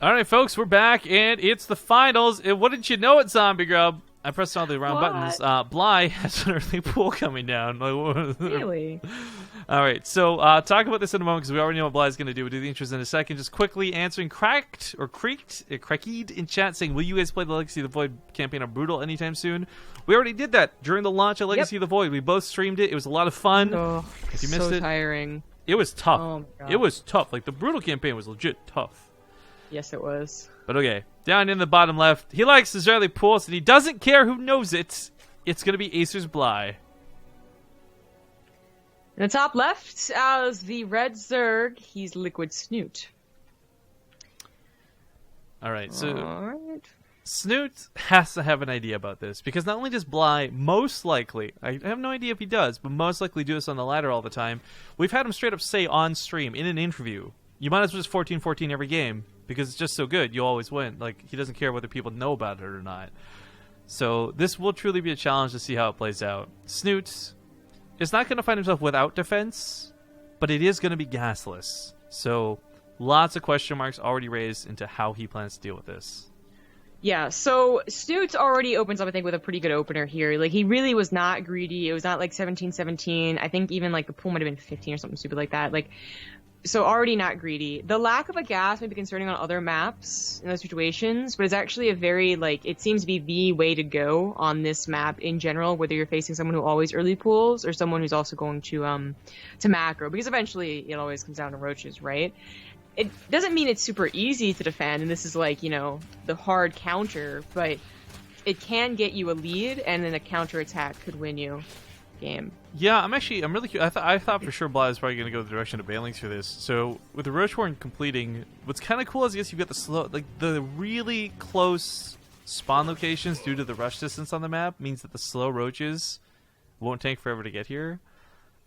All right, folks, we're back, and it's the finals. And what did you know it, Zombie Grub? I pressed all the wrong buttons. Bly has an early pool coming down. Really? All right, so talk about this in a moment because we already know what Bly's going to do. We'll do the intros in a second. Just quickly answering Creaked in chat saying, will you guys play the Legacy of the Void campaign on Brutal anytime soon? We already did that during the launch of Legacy of the Void. We both streamed it. It was a lot of fun. Oh, if you missed so it, tiring. It was tough. Oh my God. It was tough. Like, the Brutal campaign was legit tough. Yes, it was. But okay, down in the bottom left, he likes his early pools, and he doesn't care who knows it. It's going to be Acer's Bly. In the top left, as the red Zerg, he's Liquid Snute. All right, so Snute has to have an idea about this, because not only does Bly most likely, I have no idea if he does, but most likely do this on the ladder all the time. We've had him straight up say on stream, in an interview, you might as well just 14-14 every game, because it's just so good, you always win. Like, he doesn't care whether people know about it or not. So this will truly be a challenge to see how it plays out. Snute is not going to find himself without defense, but it is going to be gasless. So lots of question marks already raised into how he plans to deal with this. Yeah, so Snute already opens up, I think, with a pretty good opener here. Like, he really was not greedy. It was not like 17-17. I think even like the pool might have been 15 or something stupid like that. Like, so already not greedy. The lack of a gas may be concerning on other maps in those situations, but it's actually a very, like, it seems to be the way to go on this map in general, whether you're facing someone who always early pools or someone who's also going to macro, because eventually it always comes down to roaches, right? It doesn't mean it's super easy to defend, and this is like, you know, the hard counter, but it can get you a lead, and then a counter attack could win you game. Yeah, I'm really curious. I thought for sure Bly was probably going to go the direction of Banelings for this. So with the Roachhorn completing, what's kind of cool is I guess you've got the slow, like the really close spawn locations due to the rush distance on the map means that the slow roaches won't take forever to get here.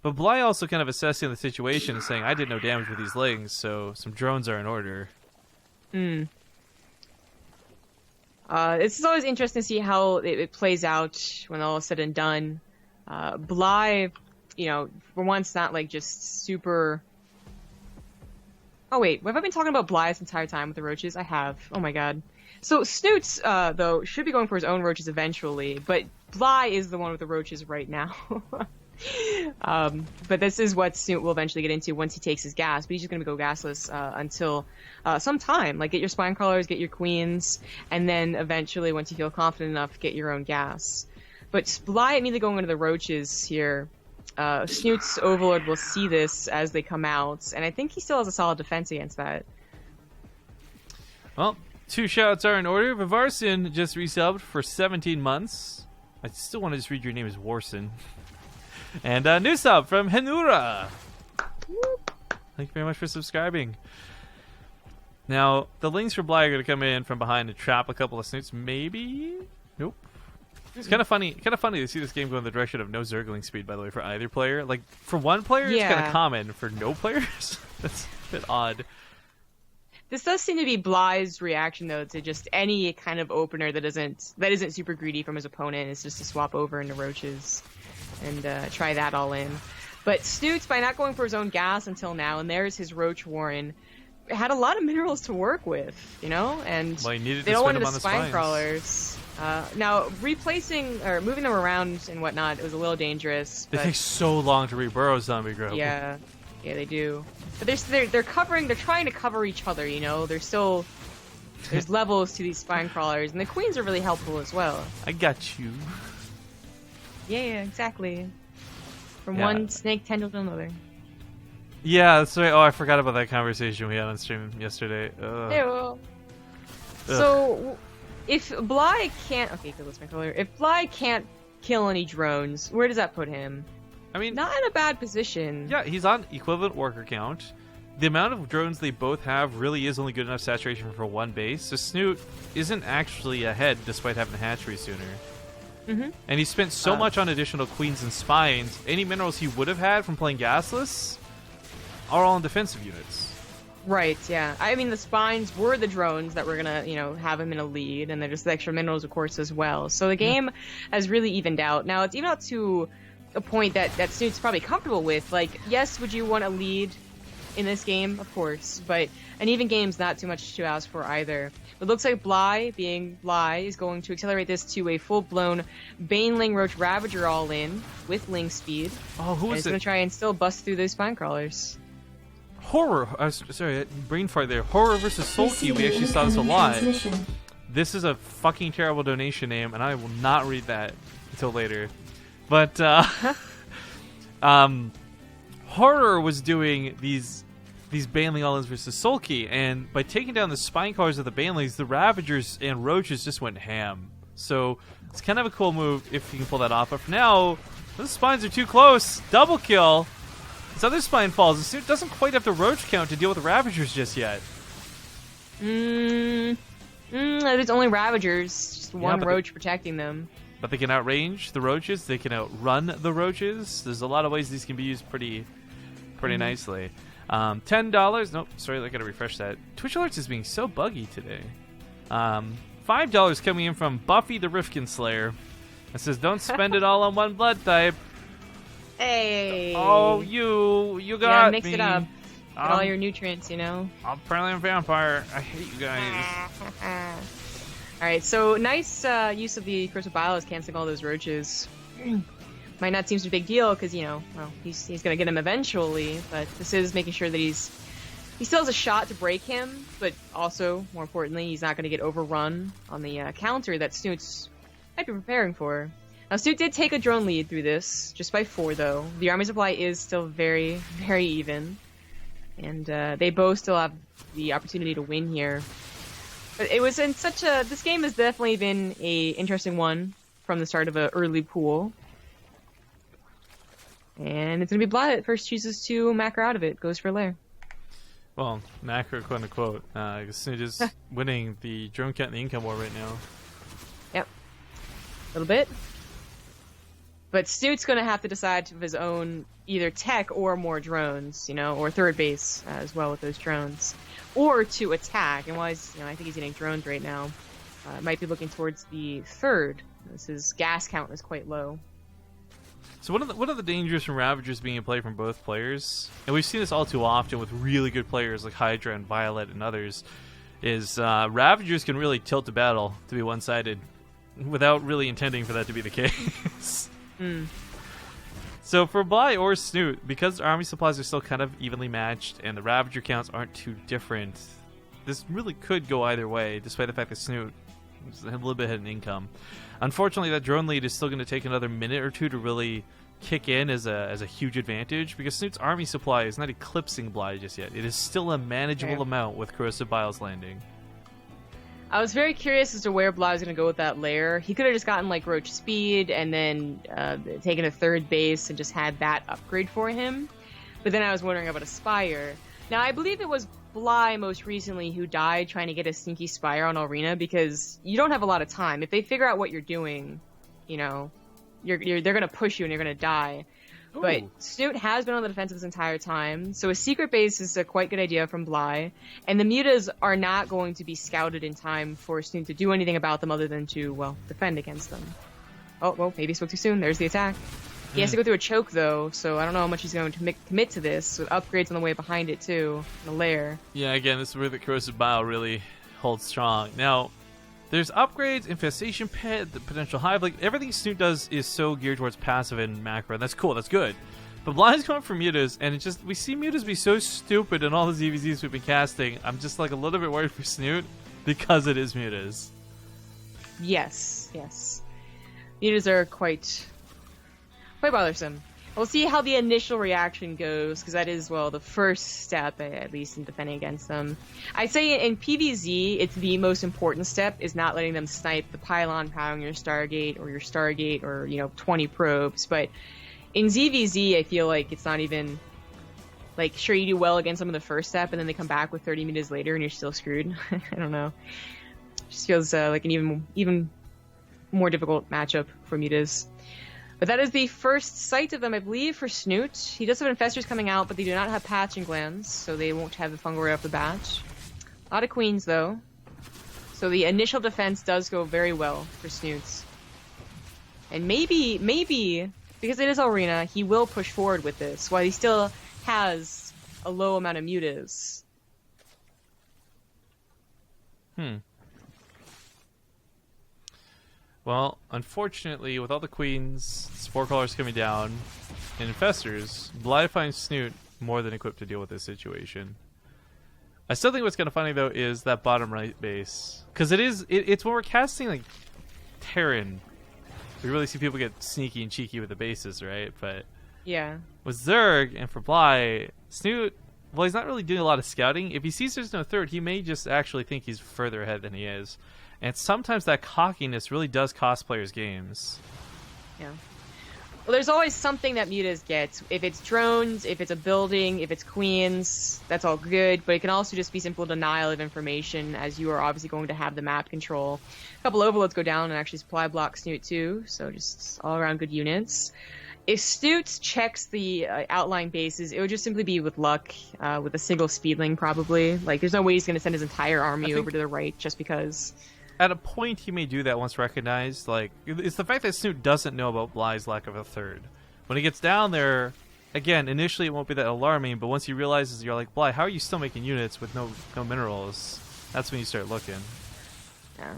But Bly also kind of assessing the situation and saying, I did no damage with these legs, so some drones are in order. This is always interesting to see how it plays out when all is said and done. Bly, you know, for once, not like just super. Oh wait, have I been talking about Bly this entire time with the roaches? I have. Oh my god. So Snute, though, should be going for his own roaches eventually, but Bly is the one with the roaches right now. But this is what Snute will eventually get into once he takes his gas. But he's just going to go gasless until some time. Like, get your spine crawlers, get your queens, and then eventually, once you feel confident enough, get your own gas. But Bly immediately going into the roaches here. Snute's Overlord will see this as they come out, and I think he still has a solid defense against that. Well, 2 shoutouts are in order. Vivarson just resubbed for 17 months. I still want to just read your name as Warson. And new sub from Henura. Thank you very much for subscribing. Now, the links for Bly are going to come in from behind and trap a couple of Snutes. Maybe? Nope. It's kind of funny to see this game go in the direction of no Zergling speed, by the way, for either player. Like, for one player, it's kind of common. For no players, that's a bit odd. This does seem to be Bly's reaction, though, to just any kind of opener that isn't super greedy from his opponent. Is just to swap over into roaches and try that all in. But Snute, by not going for his own gas until now, and there's his Roach Warren, had a lot of minerals to work with, you know, and they don't want the spine crawlers. Now, replacing or moving them around and whatnot, it was a little dangerous. They take so long to reburrow Zombie Grub. Yeah, they do. But they're trying to cover each other, you know. There's levels to these spine crawlers, and the queens are really helpful as well. I got you. Yeah, exactly. From one snake tendril to another. Yeah, that's right. Oh, I forgot about that conversation we had on stream yesterday. So, if Bly can't... Okay, let's make it clear. If Bly can't kill any drones, where does that put him? I mean... Not in a bad position. Yeah, he's on equivalent worker count. The amount of drones they both have really is only good enough saturation for one base, so Snute isn't actually ahead despite having a hatchery sooner. Mm-hmm. And he spent so much on additional queens and spines, any minerals he would have had from playing gasless are all in defensive units. Right, yeah. I mean, the spines were the drones that were gonna, you know, have him in a lead, and they're just the extra minerals, of course, as well. So the game has really evened out. Now, it's even out to a point that Snute's probably comfortable with. Like, yes, would you want a lead in this game, of course, but an even game's not too much to ask for either. It looks like Bly, being Bly, is going to accelerate this to a full-blown Baneling Roach Ravager all-in with Ling speed. Oh, who is it? He's going to try and still bust through those spine crawlers. Horror. Sorry, brain fart there. Horror versus Sulky. We actually saw this a lot. This is a fucking terrible donation name, and I will not read that until later. But Horror was doing these Baneling all-ins versus Sulky, and by taking down the spine crawlers of the Banelings, the Ravagers and Roaches just went ham. So it's kind of a cool move if you can pull that off. But for now, those spines are too close. Double kill. This other spine falls. The suit doesn't quite have the Roach count to deal with the Ravagers just yet. There's only Ravagers. Just one Roach protecting them. But they can outrange the Roaches. They can outrun the Roaches. There's a lot of ways these can be used pretty nicely. $10. Nope, sorry, I gotta refresh that. Twitch Alerts is being so buggy today. $5 coming in from Buffy the Rifkin Slayer. It says, don't spend it all on one blood type. Hey. Oh, you got mix me. it up. Get all your nutrients, you know. I'm apparently a vampire. I hate you guys. Alright, so nice use of the Corsair Bile is canceling all those roaches. Might not seem such a big deal because, you know, well, he's going to get him eventually, but this is making sure that he still has a shot to break him, but also, more importantly, he's not going to get overrun on the counter that Snute might be preparing for. Now, Snute did take a drone lead through this, just by 4, though. The army supply is still very, very even, and they both still have the opportunity to win here. But it was in such a... This game has definitely been a interesting one from the start of an early pool. And it's going to be Bly that first chooses to macro out of it. Goes for Lair. Well, macro, quote-unquote. Snute is winning the drone count and the income war right now. Yep. A little bit. But Snute's going to have to decide of his own either tech or more drones, you know, or third base as well with those drones. Or to attack. And while he's, you know, I think he's getting drones right now, might be looking towards the third. His gas count is quite low. So one of the dangers from Ravagers being in play from both players, and we've seen this all too often with really good players like Hydra and Violet and others, is Ravagers can really tilt the battle to be one-sided without really intending for that to be the case. So for Bly or Snute, because army supplies are still kind of evenly matched and the Ravager counts aren't too different, this really could go either way, despite the fact that Snute is a little bit ahead in income. Unfortunately, that drone lead is still going to take another minute or two to really kick in as a huge advantage, because Snute's army supply is not eclipsing Bly just yet. It is still a manageable amount with Corrosive Biles landing. I was very curious as to where Bly was going to go with that lair. He could have just gotten like Roach speed and then taken a third base and just had that upgrade for him. But then I was wondering about a Spire. Now, I believe it was Bly most recently who died trying to get a sneaky Spire on Arena, because you don't have a lot of time. If they figure out what you're doing, you know, they're going to push you and you're going to die. Ooh. But Snute has been on the defensive this entire time, so a secret base is a quite good idea from Bly, and the mutas are not going to be scouted in time for Snute to do anything about them other than to, well, defend against them. Oh, well, maybe he spoke too soon. There's the attack. He has to go through a choke, though, so I don't know how much he's going to commit to this, with upgrades on the way behind it, too, in the lair. Yeah, again, this is where the Corrosive Bile really holds strong. Now, there's upgrades, Infestation Pit, the potential hive, like, everything Snute does is so geared towards passive and macro, and that's cool, that's good. But Bly's going for mutas, and we see mutas be so stupid in all the ZvZs we've been casting. I'm just, like, a little bit worried for Snute, because it is mutas. Yes. Mutas are quite bothersome. We'll see how the initial reaction goes, because that is, well, the first step, at least, in defending against them. I'd say in PvZ, it's the most important step, is not letting them snipe the pylon powering your Stargate, or, you know, 20 probes. But in ZvZ, I feel like it's not even, like, sure, you do well against them in the first step, and then they come back with 30 meters later, and you're still screwed. I don't know. It just feels like an even more difficult matchup for mutas. But that is the first sight of them, I believe, for Snute. He does have infestors coming out, but they do not have patching glands, so they won't have the fungal right off the bat. A lot of queens, though. So the initial defense does go very well for Snute. And maybe, because it is Arena, he will push forward with this, while he still has a low amount of mutas. Well, unfortunately, with all the queens, spore callers coming down, and infestors, Bly finds Snute more than equipped to deal with this situation. I still think what's kind of funny though is that bottom right base, because it's when we're casting like Terran, we really see people get sneaky and cheeky with the bases, right? But yeah, with Zerg and for Bly, Snute, well, he's not really doing a lot of scouting. If he sees there's no third, he may just actually think he's further ahead than he is. And sometimes that cockiness really does cost players games. Yeah. Well, there's always something that mutas get. If it's drones, if it's a building, if it's queens, that's all good. But it can also just be simple denial of information, as you are obviously going to have the map control. A couple overloads go down and actually supply block Snute too, so just all around good units. If Snute checks the outlying bases, it would just simply be with luck, with a single speedling probably. Like, there's no way he's going to send his entire army over to the right just because. At a point, he may do that once recognized. Like, it's the fact that Snute doesn't know about Bly's lack of a third. When he gets down there, again, initially it won't be that alarming, but once he realizes, you're like, Bly, how are you still making units with no minerals? That's when you start looking. Yeah.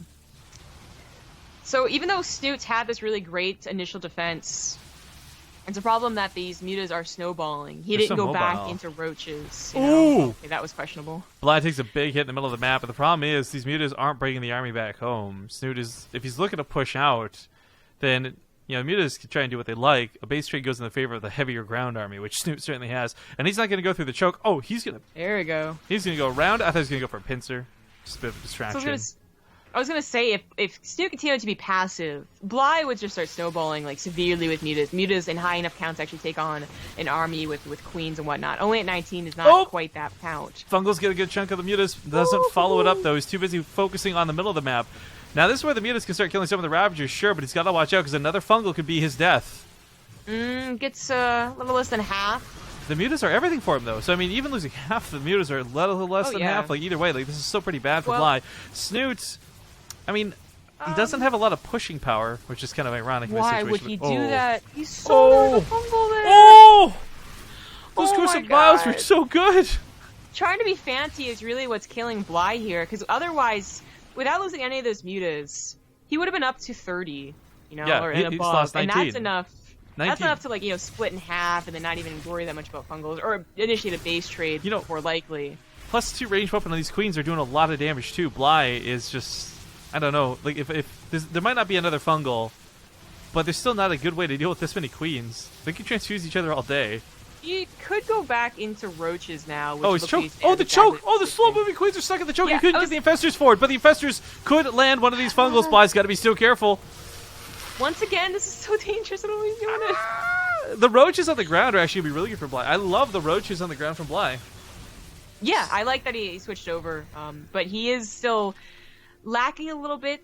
So even though Snute's had this really great initial defense, it's a problem that these mutas are snowballing. He didn't go back into roaches. You know? Okay, that was questionable. Bly takes a big hit in the middle of the map, but the problem is these mutas aren't bringing the army back home. Snute is, if he's looking to push out, then mutas can try and do what they like. A base trade goes in the favor of the heavier ground army, which Snute certainly has, and he's not going to go through the choke. Oh, he's gonna. There we go. He's going to go around. I thought he was going to go for a pincer. Just a bit of a distraction. I was gonna say, if Snute continued to be passive, Bly would just start snowballing like severely with mutas. Mutas in high enough counts actually take on an army with queens and whatnot. Only at 19 is not quite that count. Fungal's get a good chunk of the mutas. Doesn't follow it up though. He's too busy focusing on the middle of the map. Now this is where the mutas can start killing some of the Ravagers, sure, but he's got to watch out because another Fungal could be his death. Gets a little less than half. The mutas are everything for him though. So I mean, even losing half the mutas are a little less than half. Like either way, like this is still pretty bad for Bly. Snute. I mean, he doesn't have a lot of pushing power, which is kind of ironic. Why in this would situation. he do that? He's so Fungal there. Those Corsair Bios were so good. Trying to be fancy is really what's killing Bly here, because otherwise, without losing any of those mutas, he would have been up to 30, or and above, lost 19. And that's enough. 19. That's enough to split in half and then not even worry that much about Fungals or initiate a base trade. More likely. Plus 2 range weapon on these queens are doing a lot of damage too. Bly is just. I don't know. Like if there might not be another Fungal, but there's still not a good way to deal with this many queens. They can transfuse each other all day. He could go back into roaches now. He's choked. The choke! The slow-moving queens are stuck in the choke. He couldn't get the infestors forward, but the infestors could land one of these Fungals. Bly's got to be so careful. Once again, this is so dangerous. I don't know he's doing it. The roaches on the ground are actually going to be really good for Bly. I love the roaches on the ground from Bly. Yeah, I like that he switched over, but he is still lacking a little bit.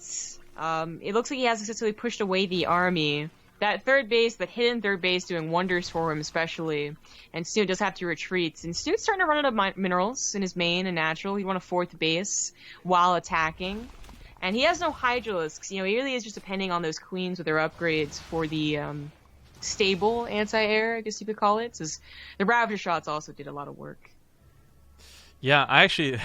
It looks like he has successfully pushed away the army. That third base, that hidden third base, doing wonders for him, especially. And Snute does have to retreat. And Snute's starting to run out of minerals in his main and natural. He won a 4th base while attacking. And he has no Hydralisks. He really is just depending on those queens with their upgrades for the stable anti-air, I guess you could call it. So the Ravager shots also did a lot of work. Yeah,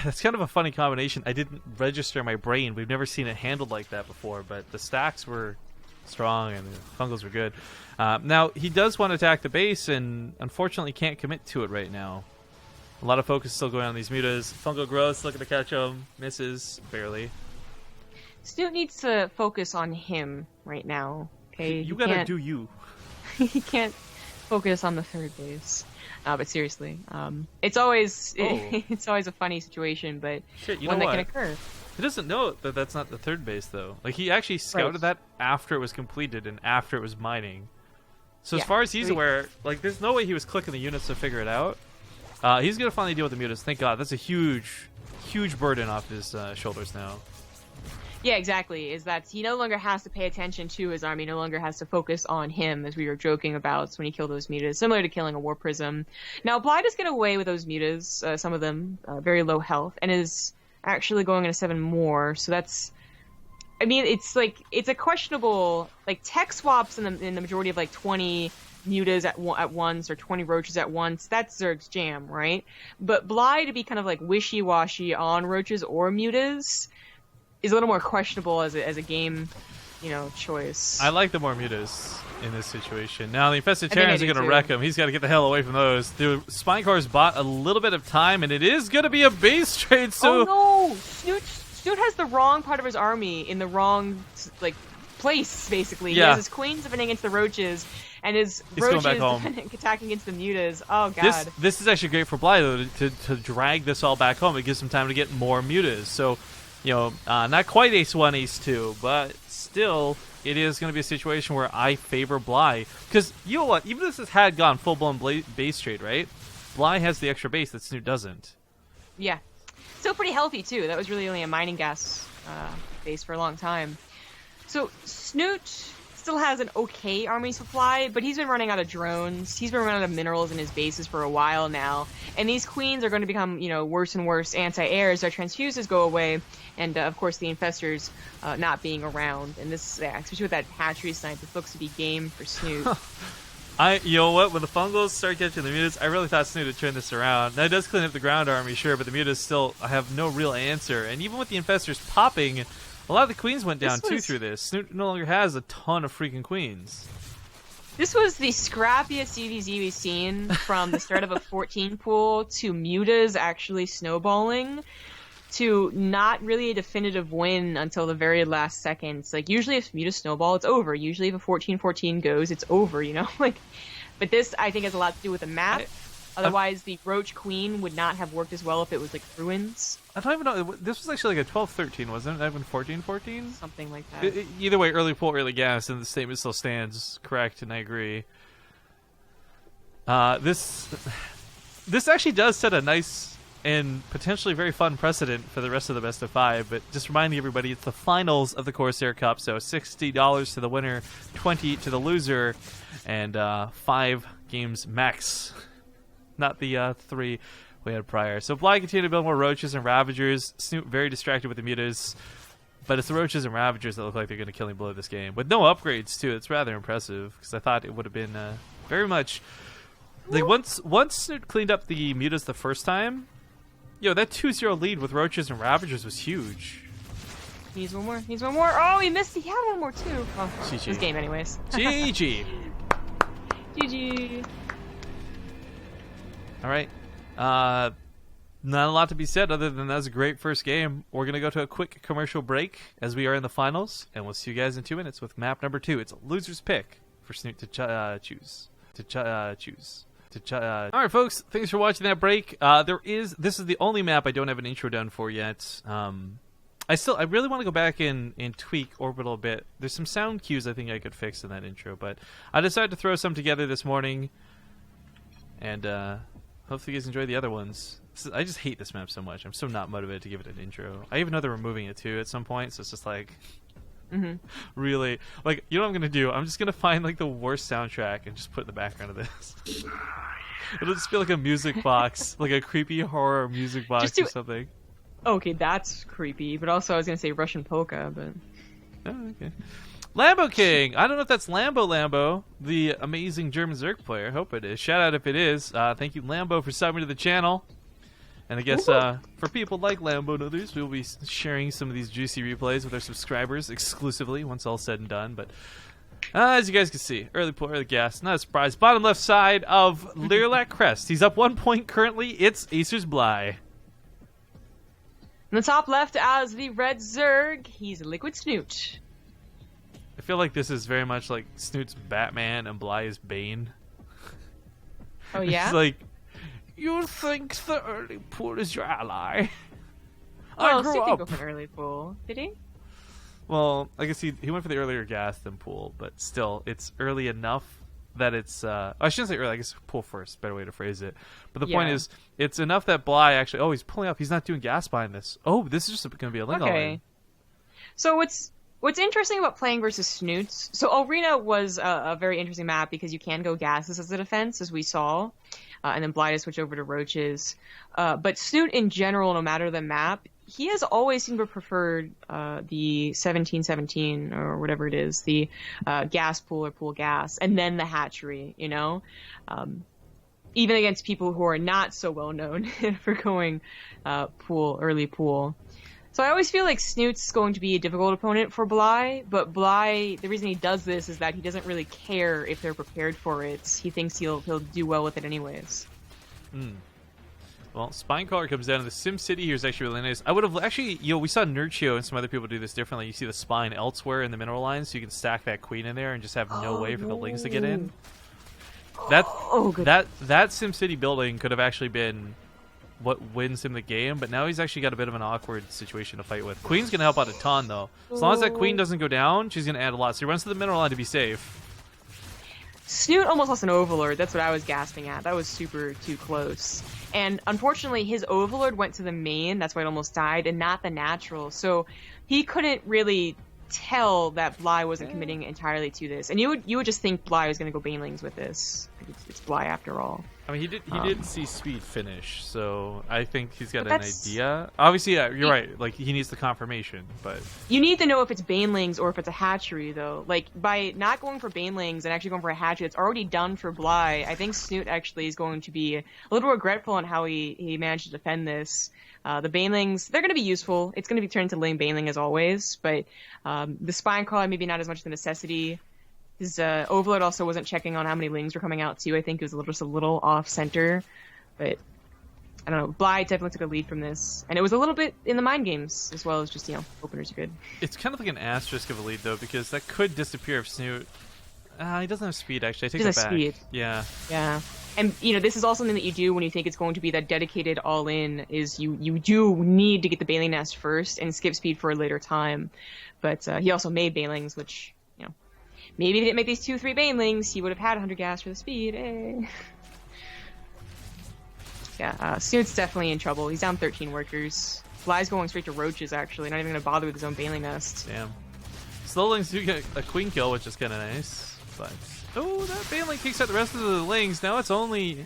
that's kind of a funny combination. I didn't register in my brain. We've never seen it handled like that before, but the stacks were strong and the Fungals were good. Now, he does want to attack the base and unfortunately can't commit to it right now. A lot of focus still going on these mutas. Fungal growth, looking to catch him, misses, barely. Snute needs to focus on him right now, okay? You gotta do you. He can't focus on the third base. But seriously, it's always a funny situation, but one that can occur. He doesn't know that that's not the third base, though. Like, he actually scouted that after it was completed and after it was mining. So as far as he's aware, like, there's no way he was clicking the units to figure it out. He's gonna finally deal with the mutas. Thank God. That's a huge burden off his shoulders now. Yeah, exactly. Is that he no longer has to pay attention to his army, no longer has to focus on him, as we were joking about when he killed those mutas, similar to killing a war prism. Now, Bly does get away with those mutas, some of them very low health, and is actually going into 7 more. So that's, I mean, it's a questionable, like, tech swaps in the majority of like 20 mutas at once or 20 roaches at once, that's Zerg's jam, right? But Bly to be kind of like wishy-washy on roaches or mutas is a little more questionable as a game, choice. I like the more mutas in this situation. Now the infested Terrans are going to wreck him. He's got to get the hell away from those. The Spinecore's bought a little bit of time, and it is going to be a base trade. So oh no, Snute has the wrong part of his army in the wrong place. Basically, he has his queens defending against the roaches, and his roaches attacking against the mutas. Oh god, this is actually great for Bly though to drag this all back home. It gives him time to get more mutas. So not quite Ace 1, Ace 2, but still, it is going to be a situation where I favor Bly. Because, you know what, even if this had gone full-blown base trade, right? Bly has the extra base that Snute doesn't. Yeah. Still pretty healthy, too. That was really only a mining gas base for a long time. So, Snute still has an okay army supply, but he's been running out of drones. He's been running out of minerals in his bases for a while now. And these queens are going to become, worse and worse anti-air as their transfuses go away. And, of course, the infestors not being around. And this, especially with that hatchery snipe, this looks to be game for Snute. You know what? When the fungals start catching the mutas, I really thought Snute would turn this around. Now, it does clean up the ground army, sure, but the mutas still have no real answer. And even with the infestors popping, a lot of the queens went down, too, through this. Snute no longer has a ton of freaking queens. This was the scrappiest ZvZ we've seen from the start of a 14 pool to mutas actually snowballing to not really a definitive win until the very last seconds. Like, usually if mutas snowball, it's over. Usually if a 14-14 goes, it's over, But this, I think, has a lot to do with the map. Otherwise, the Roach Queen would not have worked as well if it was, ruins. I don't even know. This was actually like a 12-13, wasn't it? Not even 14-14? Something like that. Either way, early pool, early gas, and the statement still stands correct, and I agree. This actually does set a nice and potentially very fun precedent for the rest of the best of 5, but just reminding everybody, it's the finals of the Corsair Cup, so $60 to the winner, $20 to the loser, and 5 games max. Not the 3 we had prior. So Bly continued to build more roaches and ravagers. Snute very distracted with the mutas, but it's the roaches and ravagers that look like they're going to kill him below this game. With no upgrades, too. It's rather impressive, because I thought it would have been very much... once Snute cleaned up the mutas the first time, that 2-0 lead with roaches and ravagers was huge. Needs one more. Oh, he missed. He had one more, too. Oh, GG. This game, anyways. GG. GG. All right. Not a lot to be said other than that was a great first game. We're going to go to a quick commercial break as we are in the finals, and we'll see you guys in 2 minutes with map number 2. It's a loser's pick for Snute to choose. All right, folks. Thanks for watching that break. This is the only map I don't have an intro done for yet. I really want to go back and tweak Orbital a bit. There's some sound cues I think I could fix in that intro, but I decided to throw some together this morning, and hopefully you guys enjoy the other ones. I just hate this map so much. I'm so not motivated to give it an intro. I even know they're removing it too at some point, so it's just like... Really, you know what I'm gonna do? I'm just gonna find the worst soundtrack and just put in the background of this. It'll just be like a music box, like a creepy horror music box or something. Okay, that's creepy. But also, I was gonna say Russian polka, but okay. Lambo King. I don't know if that's Lambo, the amazing German Zerg player. Hope it is. Shout out if it is. Thank you, Lambo, for subbing to the channel. And I guess for people like Lambo and others, we'll be sharing some of these juicy replays with our subscribers exclusively once all said and done. But as you guys can see, early pull, early gas, not a surprise. Bottom left side of Learlac Crest. He's up 1 point currently. It's Acer's Bly. In the top left as the Red Zerg, he's Liquid Snute. I feel like this is very much like Snute's Batman and Bly is Bane. Oh, yeah? It's like... You think the early pool is your ally? Well, Snute didn't go for an early pool, did he? Well, I guess he went for the earlier gas than pool, but still, it's early enough that it's... I shouldn't say early, I guess pool first, better way to phrase it. But the point is, it's enough that Bly actually... Oh, he's pulling up, he's not doing gas behind this. Oh, this is just going to be a Ling lane. So what's interesting about playing versus Snutes... So Arena was a very interesting map because you can go gases as a defense, as we saw. And then Bly to switch over to roaches. But Snute in general, no matter the map, he has always seemed to prefer the 1717 or whatever it is, the gas pool or pool gas, and then the hatchery, you know? Even against people who are not so well known for going early pool. So I always feel like Snute's going to be a difficult opponent for Bly, but Bly, the reason he does this is that he doesn't really care if they're prepared for it. He thinks he'll do well with it anyways. Well, Spinecrawler comes down to the SimCity. Here's actually really nice. I would have actually, we saw Nurchio and some other people do this differently. You see the spine elsewhere in the mineral line, so you can stack that queen in there and just have no way for the lings to get in. That SimCity building could have actually been what wins him the game, but now he's actually got a bit of an awkward situation to fight with. Queen's going to help out a ton, though. As long as that queen doesn't go down, she's going to add a lot. So he runs to the mineral line to be safe. Snute almost lost an Overlord. That's what I was gasping at. That was super too close. And unfortunately, his Overlord went to the main. That's why it almost died, and not the natural. So he couldn't really tell that Bly wasn't committing entirely to this. And you would just think Bly was going to go Banelings with this. It's Bly after all. I mean, he did see speed finish, so I think he's got an idea. Obviously, yeah, you're right. Like, he needs the confirmation, but you need to know if it's Banelings or if it's a hatchery, though. Like, by not going for Banelings and actually going for a hatchery, it's already done for Bly. I think Snute actually is going to be a little regretful on how he managed to defend this. The Banelings, they're going to be useful. It's going to be turned into lane Baneling as always, but the Spinecrawler maybe not as much the necessity. His Overlord also wasn't checking on how many lings were coming out too. I think it was just a little off center, but I don't know. Bly definitely took a lead from this, and it was a little bit in the mind games as well as just openers are good. It's kind of like an asterisk of a lead though, because that could disappear if Snute. He doesn't have speed actually. I take that back. Speed. Yeah. Yeah. And this is also something that you do when you think it's going to be that dedicated all-in. Is you do need to get the Baneling nest first and skip speed for a later time, but he also made Banelings, which maybe if he didn't make these 2-3 Banelings, he would have had 100 gas for the speed. Yeah, Snute's definitely in trouble. He's down 13 workers. Bly's going straight to roaches actually, not even gonna bother with his own Baneling nest. Damn. Slowlings do get a queen kill, which is kind of nice, but that Baneling kicks out the rest of the lings. Now it's only.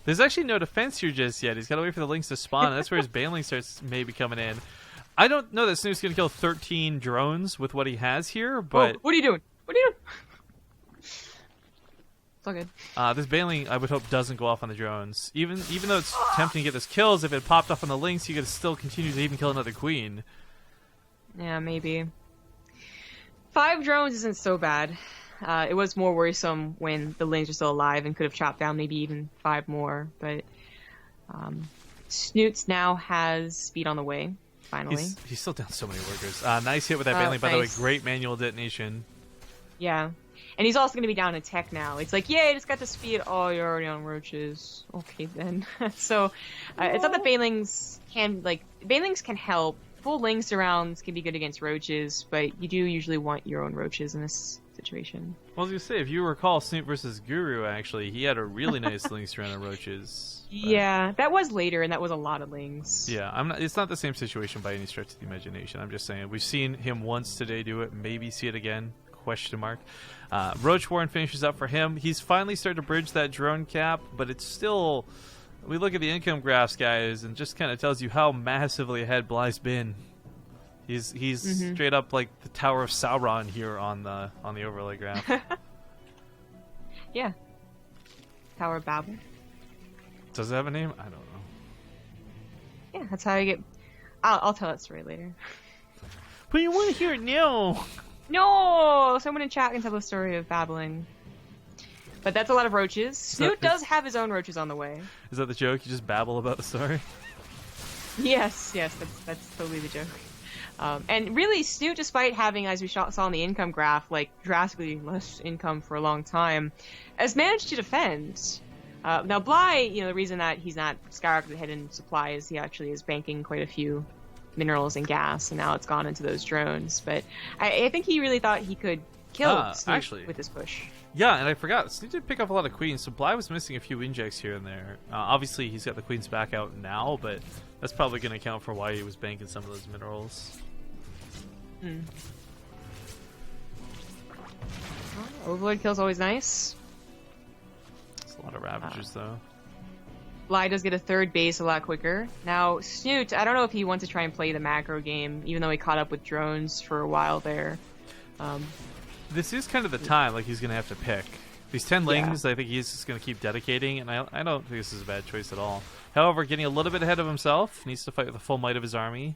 There's actually no defense here just yet. He's got to wait for the lings to spawn, and that's where his Baneling starts maybe coming in. I don't know that Snute's gonna kill 13 drones with what he has here, but what are you doing? What are you doing? It's all good. This Baneling, I would hope, doesn't go off on the drones. Even though it's tempting to get those kills, if it popped off on the links, you could still continue to even kill another queen. Yeah, maybe. 5 drones isn't so bad. It was more worrisome when the lings were still alive and could have chopped down maybe even 5 more. But Snutes now has speed on the way, finally. He's still down so many workers. Nice hit with that Baneling, by the way. Great manual detonation. Yeah. And he's also going to be down in tech now. It's like, yay, I just got the speed. Oh, you're already on roaches. Okay, then. So, it's not that Banelings can help. Full link surrounds can be good against roaches, but you do usually want your own roaches in this situation. Well, I was going to say, if you recall Snute versus Guru, actually, he had a really nice link surround of roaches. But yeah, that was later, and that was a lot of links. Yeah, it's not the same situation by any stretch of the imagination. I'm just saying, we've seen him once today do it, maybe see it again. Question mark. Roach Warren finishes up for him. He's finally started to bridge that drone cap, but it's still. We look at the income graphs, guys, and just kind of tells you how massively ahead Bly's been. He's straight up like the Tower of Sauron here on the overlay graph. Yeah. Tower of Babel. Does it have a name? I don't know. Yeah, that's how you get. I'll tell that story later. But you want to hear it now. No! Someone in chat can tell the story of babbling. But that's a lot of roaches. Snute does have his own roaches on the way. Is that the joke? You just babble about the story? Yes, that's totally the joke. And really, Snute, despite having, as we saw in the income graph, like drastically less income for a long time, has managed to defend. Now, Bly, the reason that he's not skyrocketed ahead in supply is he actually is banking quite a few minerals and gas, and now it's gone into those drones. But I think he really thought he could kill Snute with this push. Yeah, and I forgot, Snute did pick up a lot of queens, so Bly was missing a few injects here and there. Obviously, he's got the queens back out now, but that's probably going to account for why he was banking some of those minerals. Overlord kill's always nice. It's a lot of Ravagers, though. Bly does get a third base a lot quicker. Now, Snute, I don't know if he wants to try and play the macro game, even though he caught up with drones for a while there. This is kind of the time, like, he's going to have to pick. These 10 lings, I think he's just going to keep dedicating, and I don't think this is a bad choice at all. However, getting a little bit ahead of himself, needs to fight with the full might of his army.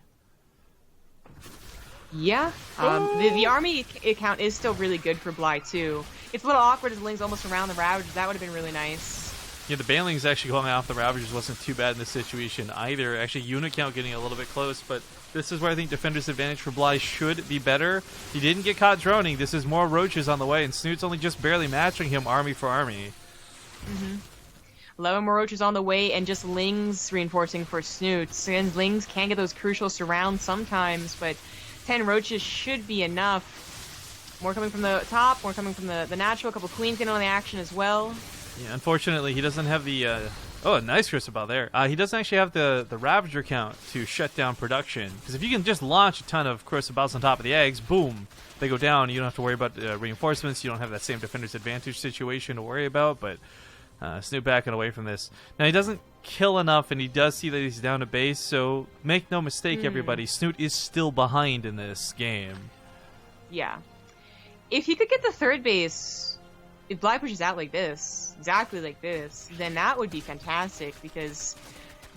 Yeah, the army account is still really good for Bly, too. It's a little awkward as the ling's almost around the Ravagers. That would have been really nice. Yeah, the Banelings actually going off the Ravagers wasn't too bad in this situation either. Actually, unit count getting a little bit close, but this is where I think Defender's advantage for Bly should be better. He didn't get caught droning. This is more roaches on the way, and Snoot's only just barely matching him army for army. 11 more roaches on the way, and just lings reinforcing for Snoot. And lings can get those crucial surrounds sometimes, but 10 roaches should be enough. More coming from the top, more coming from the natural. A couple queens getting on the action as well. Yeah, unfortunately, he doesn't have the... oh, a nice crucible there. He doesn't actually have the Ravager count to shut down production. Because if you can just launch a ton of crucibles on top of the eggs, boom, they go down. You don't have to worry about reinforcements. You don't have that same defender's advantage situation to worry about. But Snoot backing away from this. Now, he doesn't kill enough, and he does see that he's down to base. So make no mistake, everybody. Snoot is still behind in this game. Yeah. If he could get the third base... If Bly pushes out like this, exactly like this, then that would be fantastic, because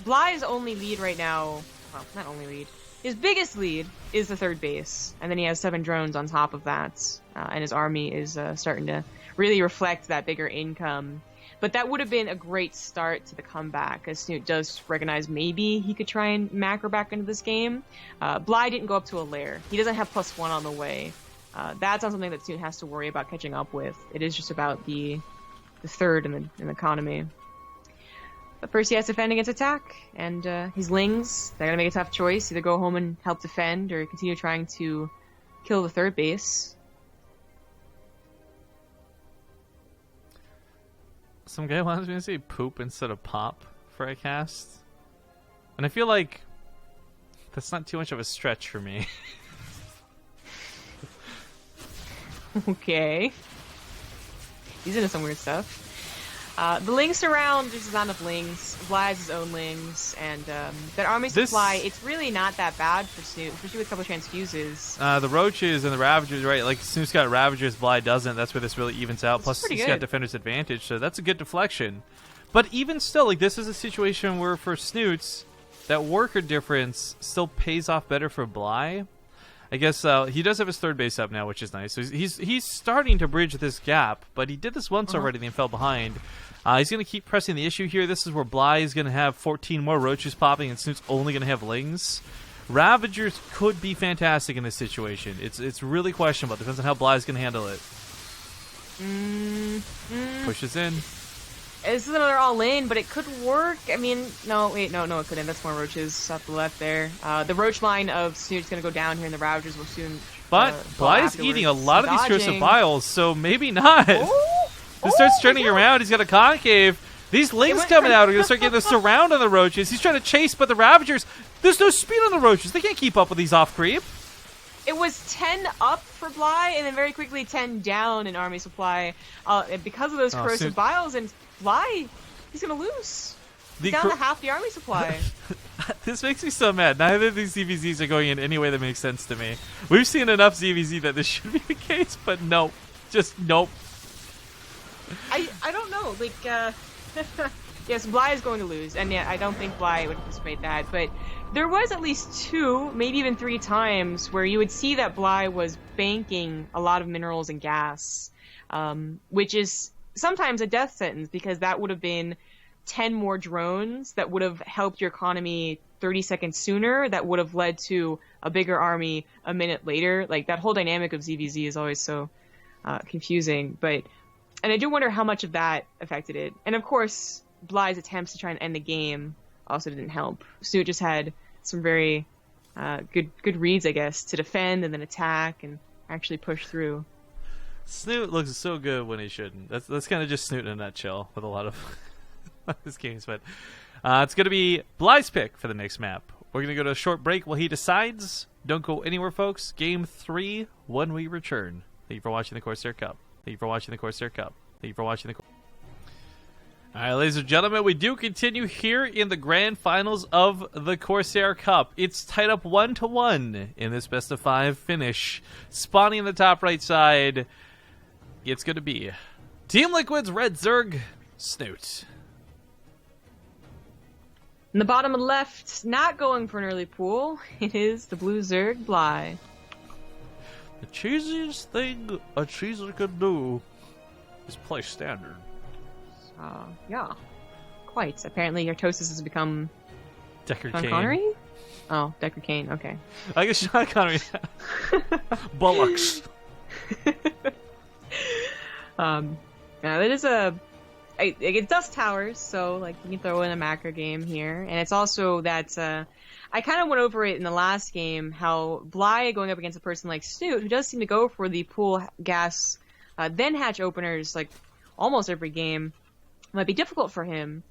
Bly's only lead right now, well, not only lead, his biggest lead is the third base, and then he has 7 drones on top of that, and his army is starting to really reflect that bigger income. But that would have been a great start to the comeback, as Snute does recognize maybe he could try and macro back into this game. Bly didn't go up to a lair. He doesn't have +1 on the way. That's not something that Snute has to worry about catching up with. It is just about the third in the economy. But first he has to defend against attack, and his lings, they're going to make a tough choice. Either go home and help defend, or continue trying to kill the third base. Some guy wants me to say poop instead of pop for a cast. And I feel like that's not too much of a stretch for me. Okay. He's into some weird stuff. The lings around, there's not enough lings. Bly has his own lings, and that army supply, it's really not that bad for Snute, especially with a couple transfuses. The roaches and the Ravagers, right? Like, Snoot's got Ravagers, Bly doesn't. That's where this really evens out. Plus, he's got Defender's advantage, so that's a good deflection. But even still, like, this is a situation where for Snoots, that worker difference still pays off better for Bly. I guess he does have his third base up now, which is nice. So he's starting to bridge this gap, but he did this once already and then fell behind. He's going to keep pressing the issue here. This is where Bly is going to have 14 more roaches popping, and Snoot's only going to have lings. Ravagers could be fantastic in this situation. It's really questionable. It depends on how Bly is going to handle it. Pushes in. This is another all-in, but it could work. I mean, no, it couldn't. That's more roaches off the left there. The roach line of Snoot's going to go down here, and the Ravagers will soon. But Bly is eating a lot of these crucibles, so maybe not. He starts turning around. He's got a concave. These lings coming out are going to start getting the surround on the roaches. He's trying to chase, but the Ravagers, there's no speed on the roaches. They can't keep up with these off-creep. It was 10 up for Bly, and then very quickly 10 down in army supply. Because of those corrosive biles, and Bly, he's going to lose. He's down to half the army supply. This makes me so mad. Neither of these ZvZs are going in any way that makes sense to me. We've seen enough ZvZ that this should be the case, but nope. Just nope. I don't know. Like, yes, Bly is going to lose, and yeah, I don't think Bly would anticipate that, but there was at least 2, maybe even 3 times where you would see that Bly was banking a lot of minerals and gas, which is sometimes a death sentence, because that would have been 10 more drones that would have helped your economy 30 seconds sooner, that would have led to a bigger army a minute later. Like, that whole dynamic of ZvZ is always so confusing, and I do wonder how much of that affected it. And of course, Bly's attempts to try and end the game also didn't help. Snute just had some very good reads, I guess, to defend and then attack and actually push through. Snute looks so good when he shouldn't. That's kind of just Snute in a nutshell with a lot of his games. But it's going to be Bly's pick for the next map. We're going to go to a short break while he decides. Don't go anywhere, folks. Game 3 when we return. Thank you for watching the Corsair Cup. Thank you for watching the Corsair Cup. Thank you for watching the All right, ladies and gentlemen, we do continue here in the grand finals of the Corsair Cup. It's tied up 1-1 in this best-of-5 finish. Spawning in the top right side, it's going to be Team Liquid's Red Zerg, Snute. In the bottom left, not going for an early pool, it is the blue Zerg, Bly. The cheesiest thing a cheeser could do is play standard. Yeah. Quite. Apparently your Tosis has become Deckard Sean Cain. Connery? Oh, Deckard Cain, okay. I guess Sean Connery. Bullocks. That is it's Dust Towers, so like you can throw in a macro game here. And it's also that I kind of went over it in the last game, how Bly going up against a person like Snute, who does seem to go for the pool gas then hatch openers like almost every game, might be difficult for him,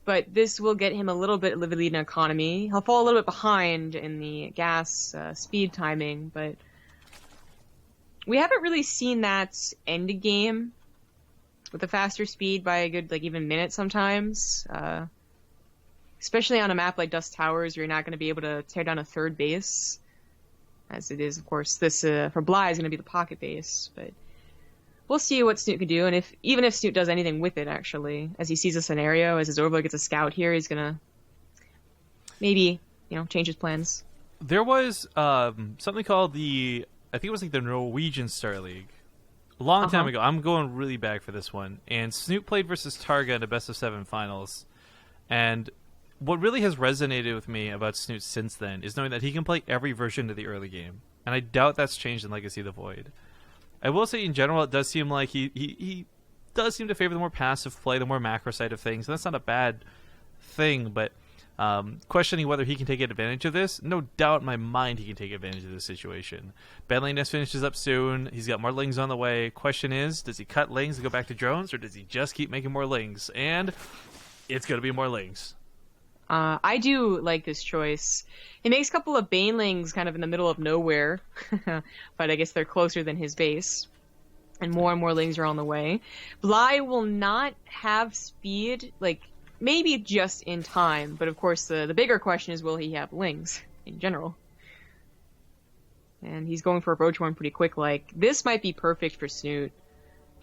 but this will get him a little bit of a lead in economy. He'll fall a little bit behind in the gas speed timing, but we haven't really seen that end a game with a faster speed by a good like even minute sometimes. Especially on a map like Dust Towers, where you're not going to be able to tear down a third base, as it is, of course. This for Bly is going to be the pocket base, but we'll see what Snute can do, and even if Snute does anything with it, actually, as he sees a scenario, as his Overlord gets a scout here, he's gonna maybe, change his plans. There was something called I think it was like the Norwegian Star League. A long time ago. I'm going really back for this one. And Snute played versus Targa in a best-of-7 finals. And what really has resonated with me about Snute since then is knowing that he can play every version of the early game. And I doubt that's changed in Legacy of the Void. I will say, in general, it does seem like he does seem to favor the more passive play, the more macro side of things. And that's not a bad thing, but questioning whether he can take advantage of this, no doubt in my mind he can take advantage of this situation. Benliness finishes up soon. He's got more lings on the way. Question is, does he cut lings and go back to drones, or does he just keep making more lings? And it's going to be more lings. I do like this choice. He makes a couple of Banelings kind of in the middle of nowhere, but I guess they're closer than his base, and more lings are on the way. Bly will not have speed, like, maybe just in time, but of course the bigger question is, will he have lings in general? And he's going for a roach one pretty quick. Like, this might be perfect for Snute.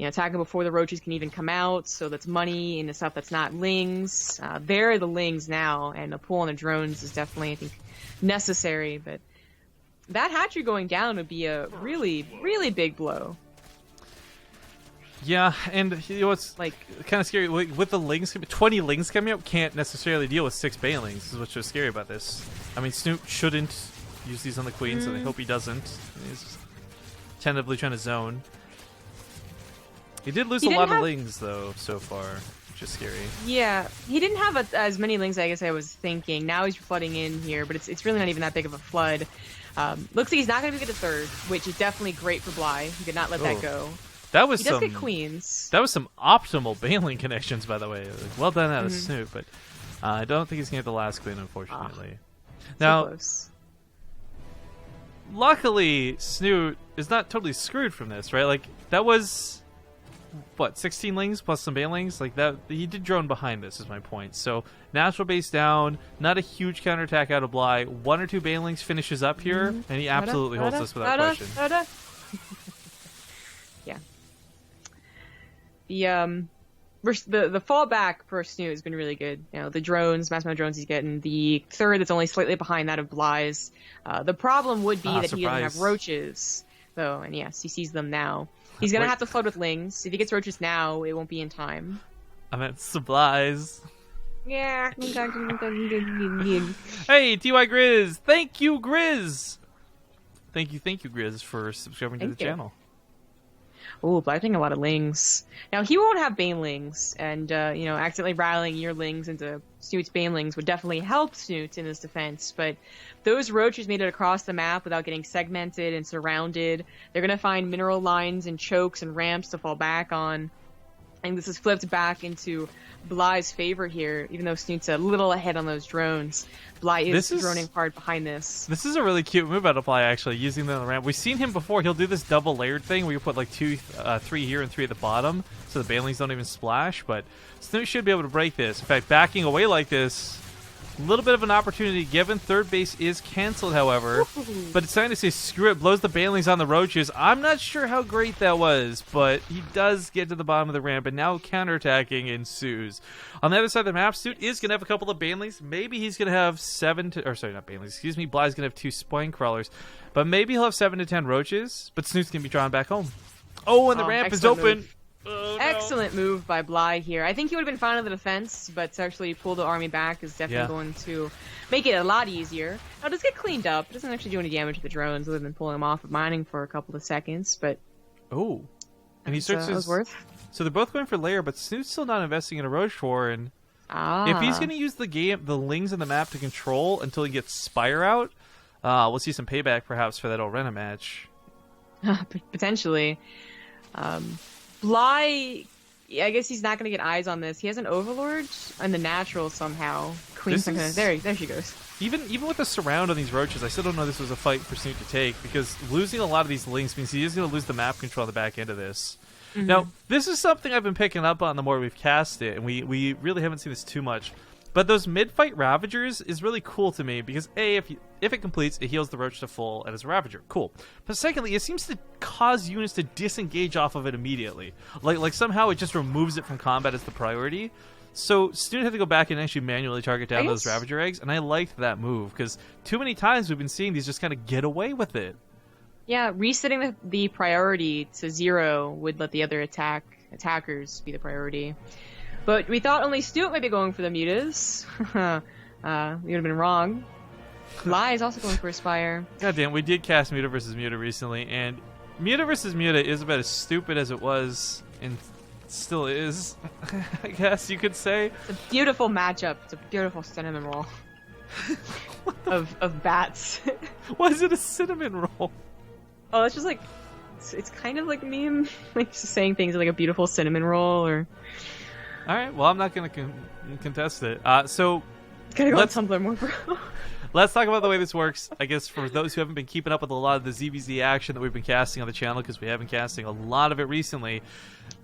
Attacking before the roaches can even come out, so that's money and the stuff that's not lings. There are the lings now, and a pull on the drones is definitely, I think, necessary, but that hatchery going down would be a really, really big blow. Yeah, and it's like kind of scary with the lings. 20 lings coming up can't necessarily deal with 6 Banelings. This is what's so scary about this. I mean, Snute shouldn't use these on the queen, so I hope he doesn't. He's tentatively trying to zone. He did lose a lot of lings, though, so far, which is scary. Yeah, he didn't have as many lings, I guess I was thinking. Now he's flooding in here, but it's really not even that big of a flood. Looks like he's not going to get a third, which is definitely great for Bly. He did not let that go. That was he does get queens. That was some optimal Baneling connections, by the way. Well done out of Snute, but I don't think he's going to get the last queen, unfortunately. Now, close. Luckily, Snute is not totally screwed from this, right? Like, that was... 16 lings plus some Banelings? Like that, he did drone behind this, is my point. So, natural base down, not a huge counterattack out of Bly. 1 or 2 Banelings finishes up here, and he absolutely holds this without question. Yeah. The fallback for Snute has been really good. The drones, mass amount of drones he's getting. The third that's only slightly behind that of Bly's. The problem would be that he doesn't have roaches, though, and yes, he sees them now. He's going to have to flood with lings. If he gets roaches now, it won't be in time. I meant supplies. Yeah. Hey, TY Grizz! Thank you, Grizz! Thank you, Grizz, for subscribing to the channel. Ooh, but I think a lot of lings. Now, he won't have Banelings, and, accidentally rallying your lings into Snute's Banelings would definitely help Snute in his defense, but those roaches made it across the map without getting segmented and surrounded. They're going to find mineral lines and chokes and ramps to fall back on. And this is flipped back into Bly's favor here, even though Snoot's a little ahead on those drones. Bly is droning hard behind this. This is a really cute move out of Bly, actually, using the ramp. We've seen him before. He'll do this double layered thing where you put like 3 here and 3 at the bottom, so the banelings don't even splash. But Snute should be able to break this. In fact, backing away like this, a little bit of an opportunity given. Third base is canceled, however. But it's time to say screw it. Blows the banelings on the roaches. I'm not sure how great that was, but he does get to the bottom of the ramp, and now counterattacking ensues. On the other side of the map, Snute is going to have a couple of banelings. Maybe he's going to have 7 to... Or sorry, not banelings. Excuse me. Bly's going to have 2 spine crawlers. But maybe he'll have 7 to 10 roaches. But Snoot's going to be drawn back home. Oh, and the ramp is open. Oh, no. Excellent move by Bly here. I think he would have been fine on the defense, but to actually pull the army back is definitely going to make it a lot easier. Now, does get cleaned up. It doesn't actually do any damage to the drones other than pulling them off of mining for a couple of seconds, but... Oh. And he starts his... worth. So they're both going for lair, but Snoot's still not investing in a roach war, and... If he's going to use the lings in the map to control until he gets Spire out, we'll see some payback perhaps for that Orena match. Potentially. Bly, I guess he's not going to get eyes on this. He has an Overlord and the natural somehow. Queen's not gonna... There she goes. Even with the surround on these roaches, I still don't know this was a fight for Snute to take, because losing a lot of these links means he is going to lose the map control on the back end of this. Mm-hmm. Now, this is something I've been picking up on the more we've cast it, and we really haven't seen this too much. But those mid-fight Ravagers is really cool to me, because A, if it completes, it heals the Roach to full and is a Ravager. Cool. But secondly, it seems to cause units to disengage off of it immediately. Like somehow it just removes it from combat as the priority. So Snute had to go back and actually manually target down those Ravager eggs, and I liked that move, because too many times we've been seeing these just kind of get away with it. Yeah, resetting the priority to 0 would let the other attackers be the priority. But we thought only Snute might be going for the mutas. We would have been wrong. Bly is also going for Aspire. Goddamn, we did cast Muta versus Muta recently, and Muta versus Muta is about as stupid as it was, and still is, I guess you could say. It's a beautiful matchup. It's a beautiful cinnamon roll of bats. Why is it a cinnamon roll? Oh, it's just like, it's kind of like meme, like just saying things like a beautiful cinnamon roll, or... Alright, well, I'm not going to contest it. So, gotta go on Tumblr more, bro. Let's talk about the way this works. I guess for those who haven't been keeping up with a lot of the ZvZ action that we've been casting on the channel, because we have been casting a lot of it recently,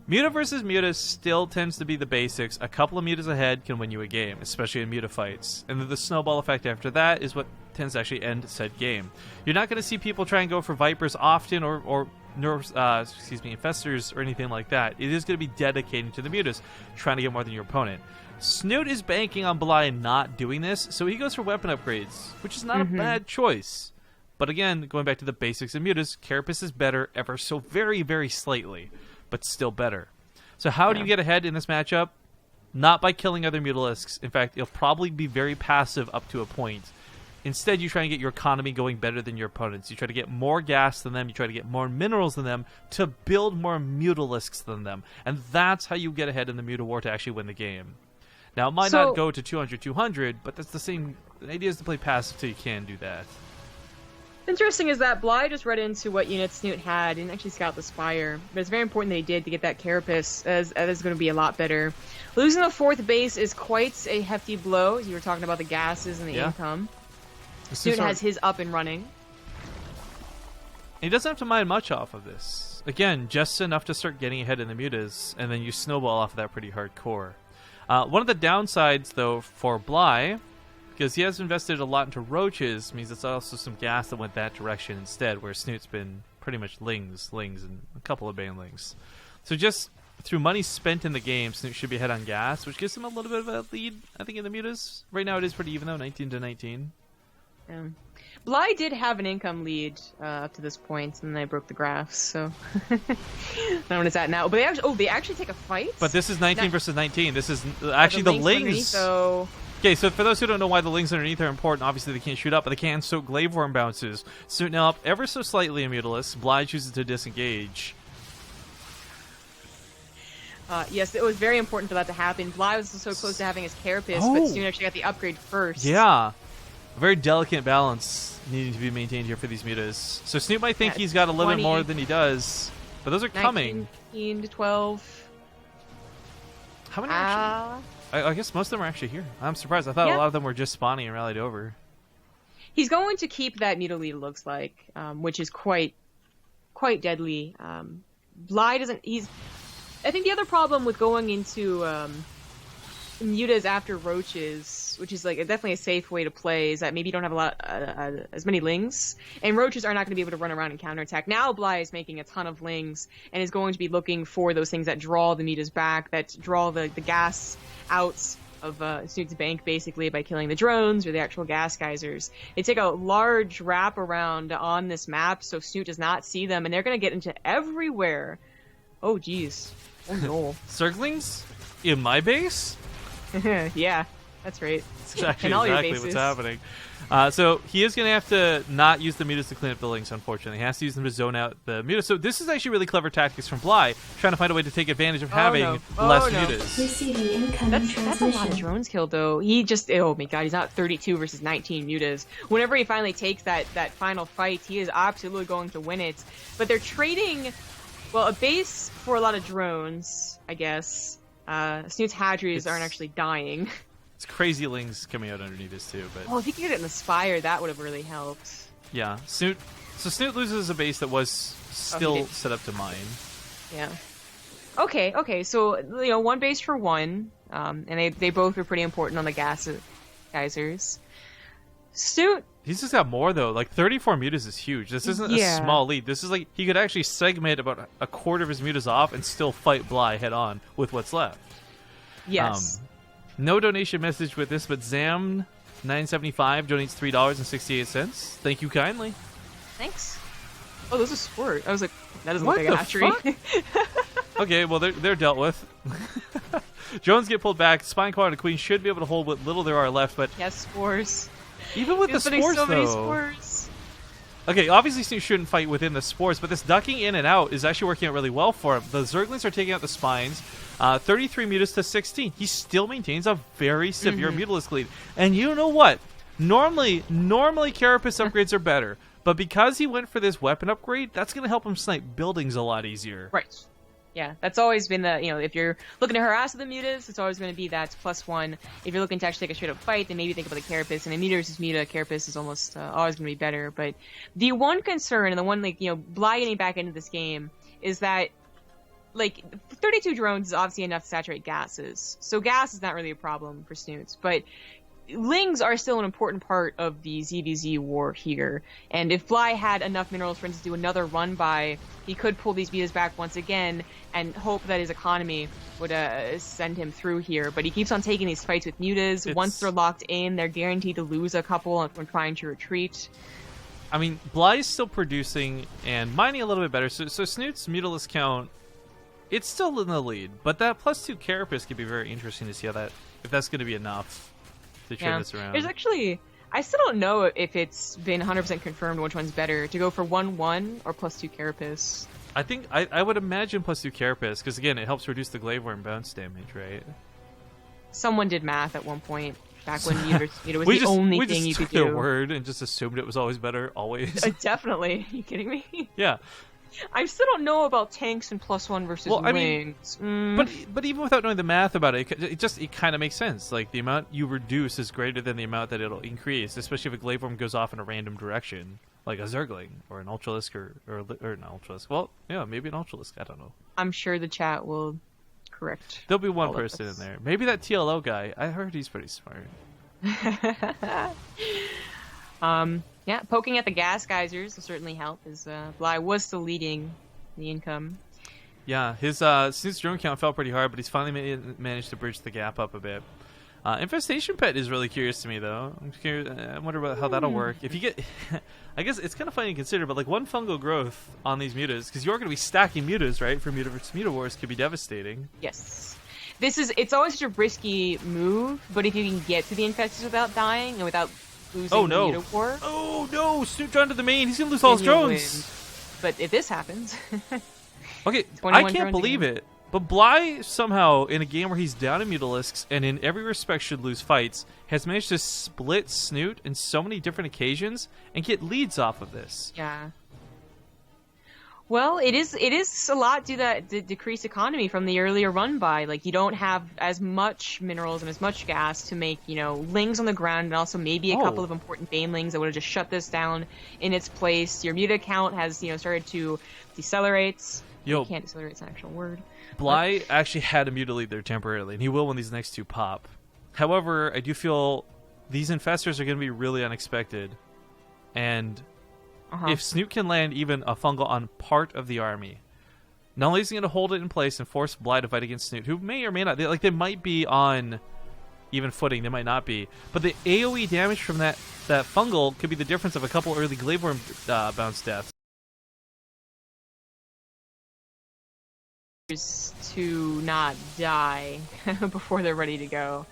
Muta versus Muta still tends to be the basics. A couple of Mutas ahead can win you a game, especially in Muta fights. And then the snowball effect after that is what tends to actually end said game. You're not going to see people try and go for Vipers often or Infestors or anything like that. It is going to be dedicated to the Mutas, trying to get more than your opponent. Snute is banking on Bly not doing this, so he goes for weapon upgrades, which is not a bad choice. But again, going back to the basics of Mutas, Carapace is better ever so very, very slightly, but still better. So how do you get ahead in this matchup? Not by killing other Mutalisks. In fact, you'll probably be very passive up to a point. Instead, you try and get your economy going better than your opponents. You try to get more gas than them. You try to get more minerals than them to build more Mutalisks than them. And that's how you get ahead in the Muta War to actually win the game. Now, it might not go to 200-200, but that's the same... The idea is to play passive so you can do that. Interesting is that Bly just read into what units Snute had and actually scout the Spire. But it's very important that he did to get that Carapace, as that is going to be a lot better. Losing the 4th base is quite a hefty blow. You were talking about the gases and the income. Snute has his up and running. He doesn't have to mine much off of this. Again, just enough to start getting ahead in the Mutas, and then you snowball off of that pretty hardcore. One of the downsides, though, for Bly, because he has invested a lot into roaches, means it's also some gas that went that direction instead, where Snute's been pretty much lings, and a couple of banelings. So just through money spent in the game, Snute should be ahead on gas, which gives him a little bit of a lead, I think, in the Mutas. Right now it is pretty even, though, 19-19. Yeah. Bly did have an income lead up to this point, and then I broke the graphs, so I don't know what it's at now. But they actually take a fight? But this is 19 versus 19. This is actually the lings. Okay, so for those who don't know why the lings underneath are important, obviously they can't shoot up, but they can soak glaive worm bounces. So now up ever so slightly in Mutalisk, Bly chooses to disengage. Yes, it was very important for that to happen. Bly was so close to having his Carapace, but Snute actually got the upgrade first. Yeah. A very delicate balance needing to be maintained here for these Mutas. So Snute might think he's got a little bit more than he does, but those are coming. 19 to 12. How many actually? I guess most of them are actually here. I'm surprised. I thought a lot of them were just spawning and rallied over. He's going to keep that Muta lead, it looks like, which is quite deadly. Bly doesn't. I think the other problem with going into mutas after roaches, which is like definitely a safe way to play, is that maybe you don't have as many lings, and roaches are not going to be able to run around and counterattack. Now Bly is making a ton of lings and is going to be looking for those things that draw the mutas back, that draw the gas out of Snoot's bank, basically, by killing the drones or the actual gas geysers. They take a large wrap around on this map so Snoot does not see them, and they're going to get into everywhere. Oh, geez. Oh, no. Zerglings? In my base? Yeah, that's right. That's exactly what's happening. So he is going to have to not use the mutas to clean up the links, unfortunately. He has to use them to zone out the mutas. So this is actually really clever tactics from Bly, trying to find a way to take advantage of having less mutas. Receiving incoming That's a lot of drones killed, though. He just, oh my god, he's not 32 versus 19 mutas. Whenever he finally takes that final fight, he is absolutely going to win it. But they're trading, well, a base for a lot of drones, I guess. Snoot's Hadries aren't actually dying. It's crazy lings coming out underneath this too, but if he could get it in the spire, that would have really helped. Yeah, Snute. So Snute loses a base that was still set up to mine. Yeah. Okay. So one base for one, and they both were pretty important on the gas geysers. Snute. He's just got more though. Like 34 mutas is huge. This isn't a small lead. This is like he could actually segment about a quarter of his mutas off and still fight Bly head on with what's left. Yes. No donation message with this, but Zam975 donates $3.68. Thank you kindly. Thanks. Oh, there's a sport. I was like, that doesn't what look like a hatchery. Okay, well they're dealt with. Drones get pulled back. Spine Quad and Queen should be able to hold what little there are left, but yes, spores. Even with the spores, so many though. Spores. Okay, obviously you shouldn't fight within the spores, but this ducking in and out is actually working out really well for him. The Zerglings are taking out the spines. 33 mutas to 16. He still maintains a very severe mutalisk lead. And you know what? Normally Carapace upgrades are better, but because he went for this weapon upgrade, that's going to help him snipe buildings a lot easier. Right. Yeah, that's always been the, if you're looking to harass the mutas, it's always going to be that +1. If you're looking to actually take a straight up fight, then maybe think about the Carapace. And a muta versus muta, Carapace is almost always going to be better. But the one concern, and the one, Bly getting back into this game, is that, 32 drones is obviously enough to saturate gases. So gas is not really a problem for Snoots. But lings are still an important part of the ZvZ war here, and if Bly had enough minerals for him to do another run by, he could pull these mutas back once again and hope that his economy would send him through here. But he keeps on taking these fights with mutas. Once they're locked in, they're guaranteed to lose a couple when trying to retreat. I mean, Bly is still producing and mining a little bit better, so Snoot's mutalisk count, it's still in the lead, but that +2 Carapace could be very interesting to see if that's going to be enough to turn this around. There's actually, I still don't know if it's been 100% confirmed which one's better, to go for 1-1 or +2 Carapace. I think I would imagine +2 Carapace, because again, it helps reduce the glaive worm bounce damage, right? Someone did math at one point, back when it was the only thing you could do. We just took their word and just assumed it was always better, always. Definitely. Are you kidding me? Yeah. I still don't know about tanks and +1 versus wings. But even without knowing the math about it, it kind of makes sense. Like, the amount you reduce is greater than the amount that it'll increase, especially if a glaive worm goes off in a random direction, like a Zergling or an Ultralisk or an Ultralisk. Well, yeah, maybe an Ultralisk. I don't know. I'm sure the chat will correct. There'll be one person in there. Maybe that TLO guy. I heard he's pretty smart. Yeah, poking at the gas geysers will certainly help, as Bly was still leading the income. Yeah, his Snoot's drone count fell pretty hard, but he's finally managed to bridge the gap up a bit. Infestation Pet is really curious to me, though. I'm curious. I wonder about how that'll work. If you get, I guess it's kind of funny to consider, but like one fungal growth on these mutas, because you're going to be stacking mutas, right? For muta versus muta wars could be devastating. Yes. It's always such a risky move, but if you can get to the infestors without dying and without losing the muta war. Oh no! Snoot drawn to the main. He's going to lose all his drones. But if this happens, okay, I can't believe it. But Bly somehow, in a game where he's down in Mutalisks and in every respect should lose fights, has managed to split Snute in so many different occasions and get leads off of this. Yeah. Well, it is a lot due to that decreased economy from the earlier run by. Like, you don't have as much minerals and as much gas to make, lings on the ground, and also maybe a couple of important banelings that would have just shut this down in its place. Your muta count has, started to decelerate. You can't decelerate, it's an actual word. Bly actually had a muta lead there temporarily, and he will when these next two pop. However, I do feel these infestors are going to be really unexpected, and if Snute can land even a fungal on part of the army, not only is he going to hold it in place and force Bly to fight against Snute, who may or may not, they might be on even footing, they might not be, but the AoE damage from that fungal could be the difference of a couple early Gladeworm bounce deaths. To not die before they're ready to go.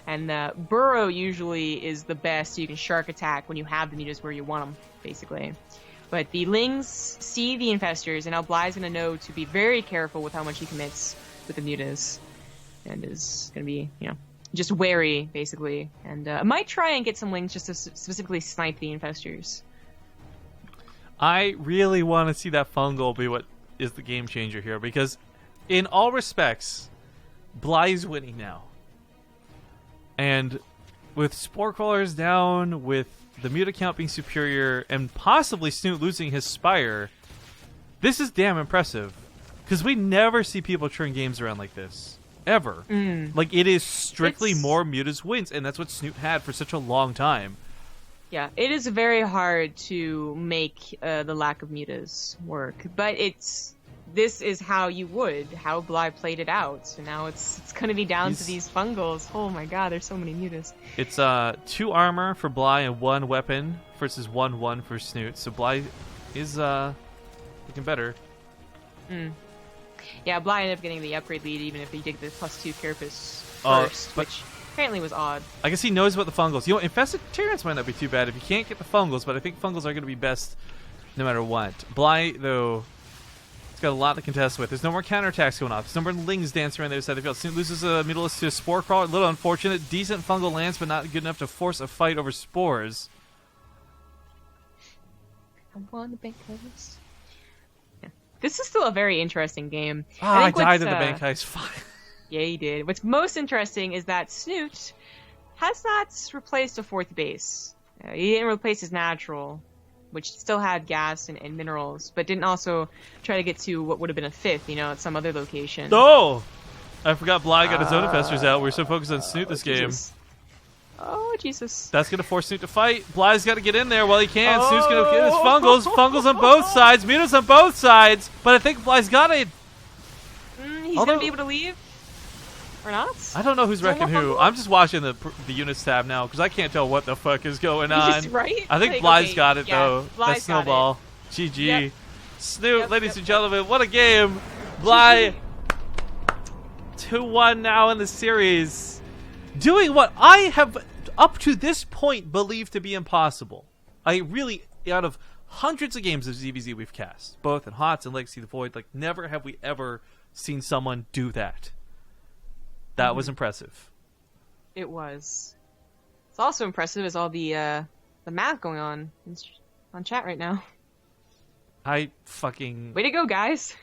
And Burrow usually is the best. You can shark attack when you have the mutas where you want them, basically. But the Lings see the infestors, and now Bly's going to know to be very careful with how much he commits with the mutas. And is going to be, just wary, basically. And might try and get some Lings just to specifically snipe the infestors. I really want to see that fungal be what is the game changer here, because in all respects, Bly's winning now. And with Spore Crawlers down, with the muta count being superior, and possibly Snute losing his Spire, this is damn impressive. Because we never see people turn games around like this. Ever. Like, it is strictly more mutas wins, and that's what Snute had for such a long time. Yeah, it is very hard to make the lack of mutas work, but this is how Bly played it out. So now it's going to be down to these fungals. Oh my god, there's so many mutas. It's 2 armor for Bly and 1 weapon versus 1/1 for Snute. So Bly is looking better. Yeah, Bly ended up getting the upgrade lead even if he did the +2 Carapace first, which apparently was odd. I guess he knows about the fungals. Infested Tyrants might not be too bad if you can't get the fungals, but I think fungals are going to be best no matter what. Bly, though, it's got a lot to contest with. There's no more counterattacks going off. There's no more Lings dancing around the other side of the field. Snute loses a Mutalist to a Spore Crawler. A little unfortunate. Decent fungal lands, but not good enough to force a fight over spores. I want to bank heist. Yeah. This is still a very interesting game. I died in the bank heist fight. Yeah, you did. What's most interesting is that Snute has not replaced a 4th base. He didn't replace his natural, which still had gas and minerals, but didn't also try to get to what would have been a 5th, at some other location. Oh! I forgot Bly got his own infestors out. We're so focused on Snute this game. Oh, Jesus. That's going to force Snute to fight. Bly's got to get in there while he can. Snute's going to get his fungals. Fungals on both sides. Mutas on both sides. But I think Bly's got it. He's going to be able to leave? Or not? I don't know who's wrecking who. I'm just watching the units tab now because I can't tell what the fuck is going on. Right? I think Bly's got it, though. Bly's that snowball. GG. Yep. Snute, ladies and gentlemen, what a game. Bly 2-1 now in the series. Doing what I have, up to this point, believed to be impossible. I really, out of hundreds of games of ZvZ we've cast, both in HOTS and Legacy of the Void, never have we ever seen someone do that. That was impressive. It was. It's also impressive is all the math going on chat right now. I fucking... Way to go, guys.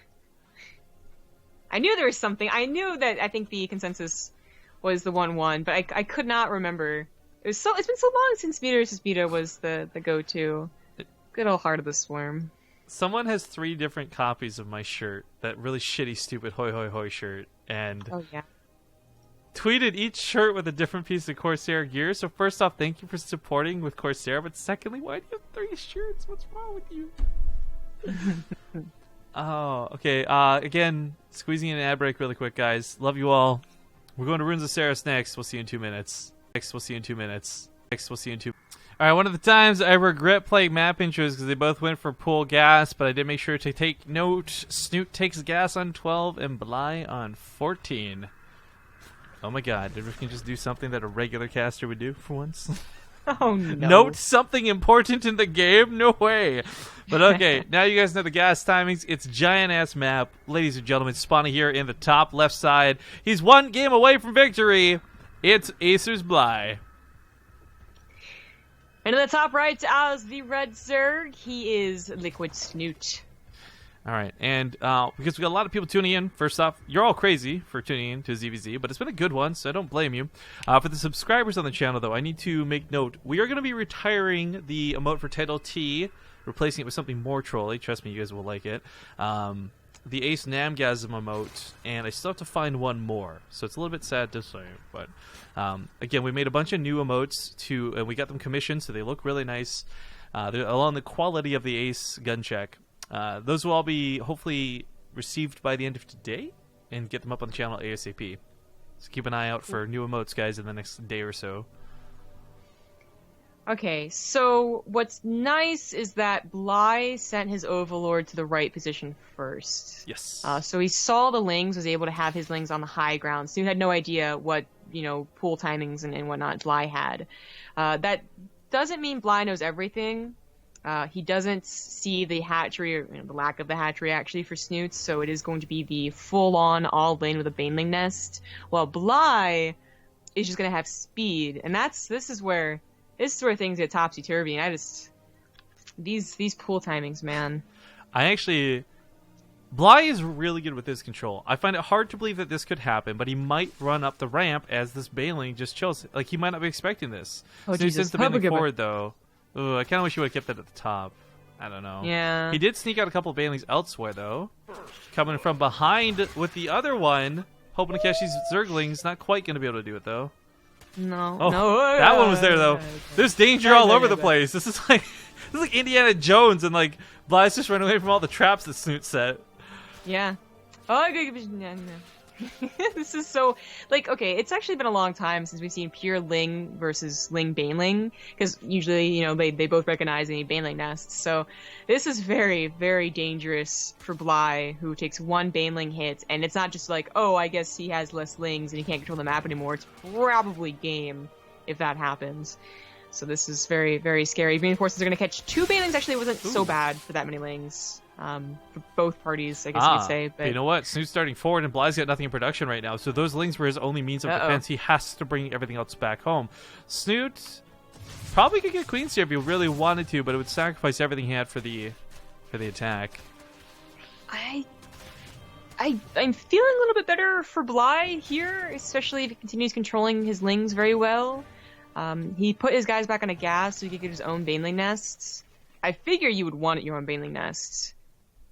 I knew there was something. I knew that I think the consensus was the 1-1, but I could not remember. It's been so long since Muta vs. Muta was the go-to. Good old Heart of the Swarm. Someone has 3 different copies of my shirt. That really shitty, stupid hoi hoi hoi shirt. And... Oh, yeah. Tweeted each shirt with a different piece of Corsair gear. So first off, thank you for supporting with Corsair. But secondly, why do you have 3 shirts? What's wrong with you? Oh, okay. Again, squeezing in an ad break really quick, guys. Love you all. We're going to Runes of Seras next. We'll see you in 2 minutes. Alright, one of the times I regret playing map intros because they both went for pool gas, but I did make sure to take note. Snute takes gas on 12 and Bly on 14. Oh my god, did we just do something that a regular caster would do for once? Oh no. Note something important in the game? No way. But okay, now you guys know the gas timings. It's giant-ass map. Ladies and gentlemen, spawning here in the top left side. He's 1 game away from victory. It's Acer's Bly. And in the top right, as the red Zerg, he is Liquid Snute. All right, and because we got a lot of people tuning in, first off, you're all crazy for tuning in to ZvZ, but it's been a good one, so I don't blame you. For the subscribers on the channel, though, I need to make note. We are going to be retiring the emote for Title T, replacing it with something more trolly. Trust me, you guys will like it. The Ace Namgasm emote, and I still have to find one more, so it's a little bit sad to say. But again, we made a bunch of new emotes, and we got them commissioned, so they look really nice. They're along the quality of the Ace gun check. Those will all be hopefully received by the end of today and get them up on the channel ASAP. So keep an eye out for new emotes, guys, in the next day or so. Okay, so what's nice is that Bly sent his Overlord to the right position first. Yes. So he saw the Lings, was able to have his Lings on the high ground. So he had no idea what, pool timings and whatnot Bly had. That doesn't mean Bly knows everything. He doesn't see the hatchery, or the lack of the hatchery actually for Snutes, so it is going to be the full-on all-in with a Baneling nest, while Bly is just going to have speed, and this is where things get topsy-turvy, and these pool timings, man. Bly is really good with his control. I find it hard to believe that this could happen, but he might run up the ramp as this Baneling just chills. Like, he might not be expecting this. Oh, so he sends Jesus. the Baneling forward, though. Ooh, I kind of wish he would have kept that at the top. I don't know. Yeah. He did sneak out a couple of Banelings elsewhere, though. Coming from behind with the other one, hoping to catch these Zerglings. Not quite going to be able to do it, though. No. Oh, No. that one was there, though. There's danger all over the place. This is like Indiana Jones, and like Bly's just running away from all the traps that Snute set. Yeah. Oh, this is so, okay, it's actually been a long time since we've seen pure Ling versus Ling Baneling, because usually, they both recognize any Baneling nests, so this is very, very dangerous for Bly, who takes one Baneling hit, and it's not just like, oh, I guess he has less Lings and he can't control the map anymore. It's probably game if that happens. So this is very, very scary. Reinforcements are going to catch two Banelings. Actually, it wasn't so bad for that many Lings. For both parties, I guess you could say. But you know what? Snoot's starting forward, and Bly's got nothing in production right now. So those Lings were his only means of defense. He has to bring everything else back home. Snoot probably could get Queens here if he really wanted to, but it would sacrifice everything he had for the attack. I'm feeling a little bit better for Bly here, especially if he continues controlling his Lings very well. He put his guys back on a gas so he could get his own Baneling nests. I figure you would want your own Baneling nests,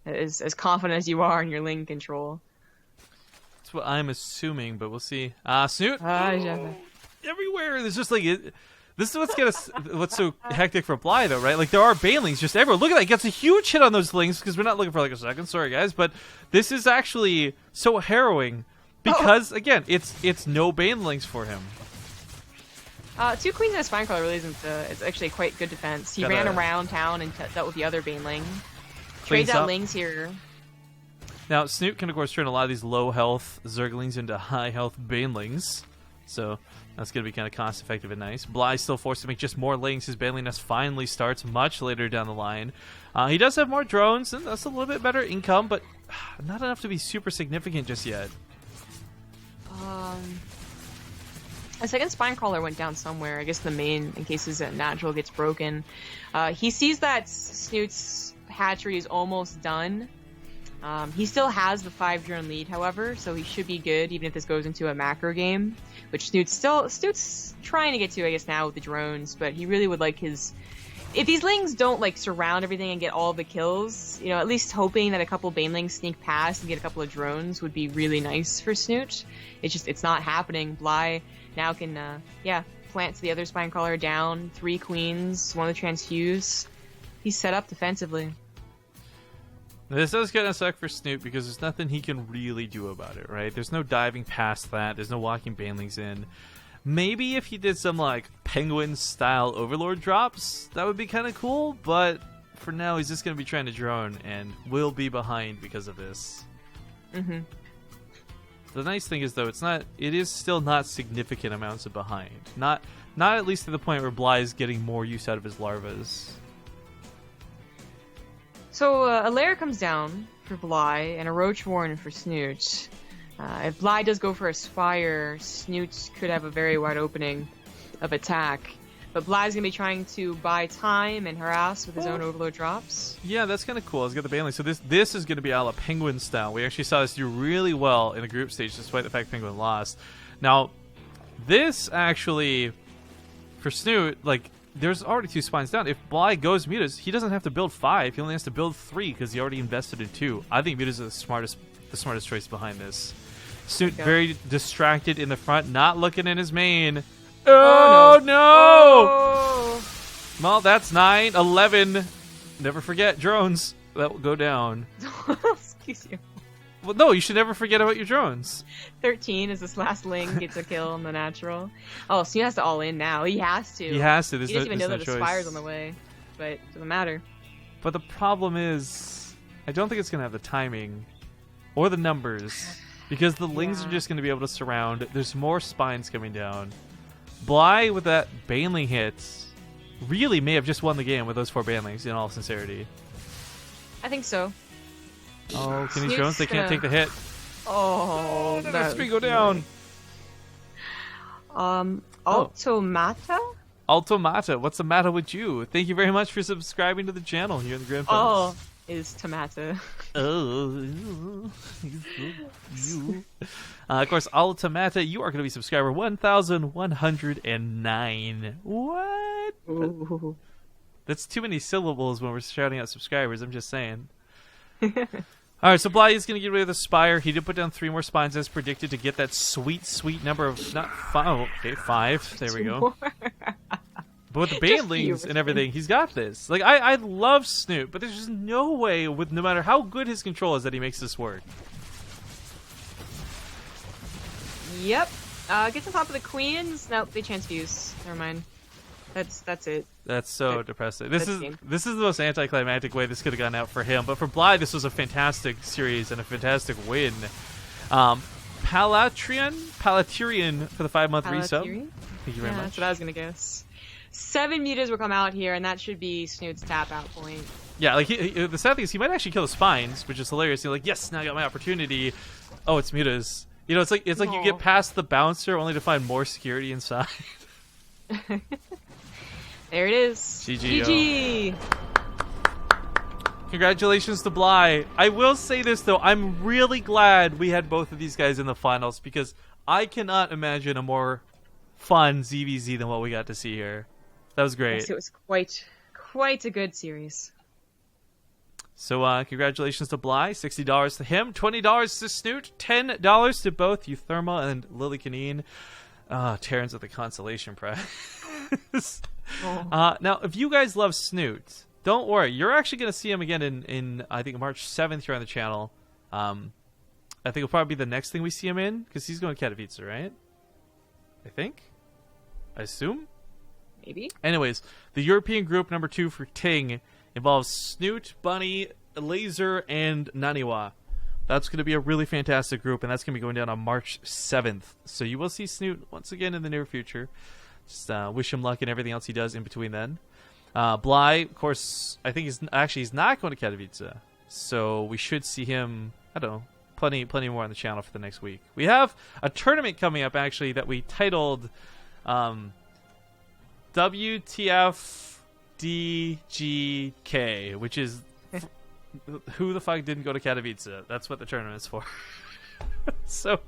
as confident as you are in your Ling control. That's what I'm assuming, but we'll see. Snute, everywhere. There's just this is what's so hectic for Bly, though, right? Like, there are Banelings just everywhere. Look at that. He gets a huge hit on those Lings, because we're not looking for a second. Sorry, guys, but this is actually so harrowing because again, it's no Banelings for him. Two Queens and a Spinecrawler really isn't. It's actually quite good defense. He ran around town and dealt with the other Baneling. Trades out Lings here. Now, Snute can, of course, turn a lot of these low-health Zerglings into high-health Banelings. So that's going to be kind of cost-effective and nice. Bly's still forced to make just more Lings. His Baneling nest finally starts much later down the line. He does have more drones, and that's a little bit better income, but not enough to be super significant just yet. A second Spinecrawler went down somewhere. I guess the main, in case his natural gets broken. He sees that Snoot's hatchery is almost done. He still has the 5-drone lead, however, so he should be good, even if this goes into a macro game, which Snoot's trying to get to, I guess, now with the drones, but he really would like his... If these Lings don't, surround everything and get all the kills, at least hoping that a couple Banelings sneak past and get a couple of drones would be really nice for Snute. It's not happening. Bly now can, plant the other Spinecrawler down, 3 Queens, one of the Transfuse. He's set up defensively. This does kind of suck for Snute because there's nothing he can really do about it, right? There's no diving past that. There's no walking Banelings in. Maybe if he did some, Penguin-style Overlord drops, that would be kind of cool, but for now he's just going to be trying to drone and will be behind because of this. Mm-hmm. The nice thing is, though, it is still not significant amounts of behind. Not at least to the point where Bly is getting more use out of his larvas. So a lair comes down for Bly and a Roach Warren for Snute. If Bly does go for a Spire, Snute could have a very wide opening of attack. But Bly's going to be trying to buy time and harass with his own Overlord drops. Yeah, that's kind of cool. He's got the Baneling. So this is going to be a la Penguin style. We actually saw this do really well in the group stage, despite the fact Penguin lost. Now, this actually, for Snute, like, there's already 2 spines down. If Bly goes Mutas, he doesn't have to build 5. He only has to build 3 because he already invested in 2. I think Mutas is the smartest choice behind this. Snute very distracted in the front, not looking in his main. Oh, no! Oh. Well, that's 9, 11. Never forget drones. That will go down. Excuse you. Well, no, you should never forget about your drones. 13 is this last Ling gets a kill on the natural. Oh, so he has to all in now. He has to. He has to. He doesn't even know that the Spire's on the way. But it doesn't matter. But the problem is, I don't think it's going to have the timing or the numbers. Because the Lings are just going to be able to surround. There's more spines coming down. Bly, with that Baneling hit, really may have just won the game with those 4 Banelings, in all sincerity. I think so. Oh, can these drones? They can't take the hit. Oh, no, that screen go down. Automata? Automata, what's the matter with you? Thank you very much for subscribing to the channel here in the Grand Finals. Oh, is Tomata. Of course, Automata, you are going to be subscriber 1,109. What? Ooh. That's too many syllables when we're shouting out subscribers, I'm just saying. Alright, so Bly is going to get rid of the Spire. He did put down 3 more spines as predicted to get that sweet, sweet number of, not 5, oh, okay, 5. There we go. But with the Banelings and everything, he's got this. Like, I love Snute, but there's just no way, with no matter how good his control is, that he makes this work. Yep. Gets on top of the Queens. Nope, they transfuse. Never mind. That's it. That's so depressing. This is the most anticlimactic way this could have gone out for him. But for Bly, this was a fantastic series and a fantastic win. Palatrian for the 5-month resub. Thank you very much. That's what I was gonna guess. 7 mutas will come out here, and that should be Snoot's tap out point. Yeah, like the sad thing is he might actually kill the spines, which is hilarious. You're like, yes, now I got my opportunity. Oh, it's mutas. You know, it's like you get past the bouncer only to find more security inside. There it is. GG. Congratulations to Bly. I will say this though, I'm really glad we had both of these guys in the finals because I cannot imagine a more fun ZvZ than what we got to see here. That was great. Yes, it was quite a good series. So congratulations to Bly. $60 to him, $20 to Snute, $10 to both Eutherma and Lily Canine. Terrans with the consolation prize. Now, if you guys love Snute, don't worry. You're actually going to see him again in I think March 7th here on the channel. I think it'll probably be the next thing we see him in because he's going to Katowice, right? I think. I assume. Maybe. Anyways, the European group number 2 for Ting involves Snute, Bunny, Laser, and Naniwa. That's going to be a really fantastic group, and that's going to be going down on March 7th. So you will see Snute once again in the near future. Just wish him luck in everything else he does in between then. Bly, of course, I think he's not going to Katowice. So we should see him, I don't know, plenty more on the channel for the next week. We have a tournament coming up, actually, that we titled WTFDGK, which is who the fuck didn't go to Katowice. That's what the tournament's for. So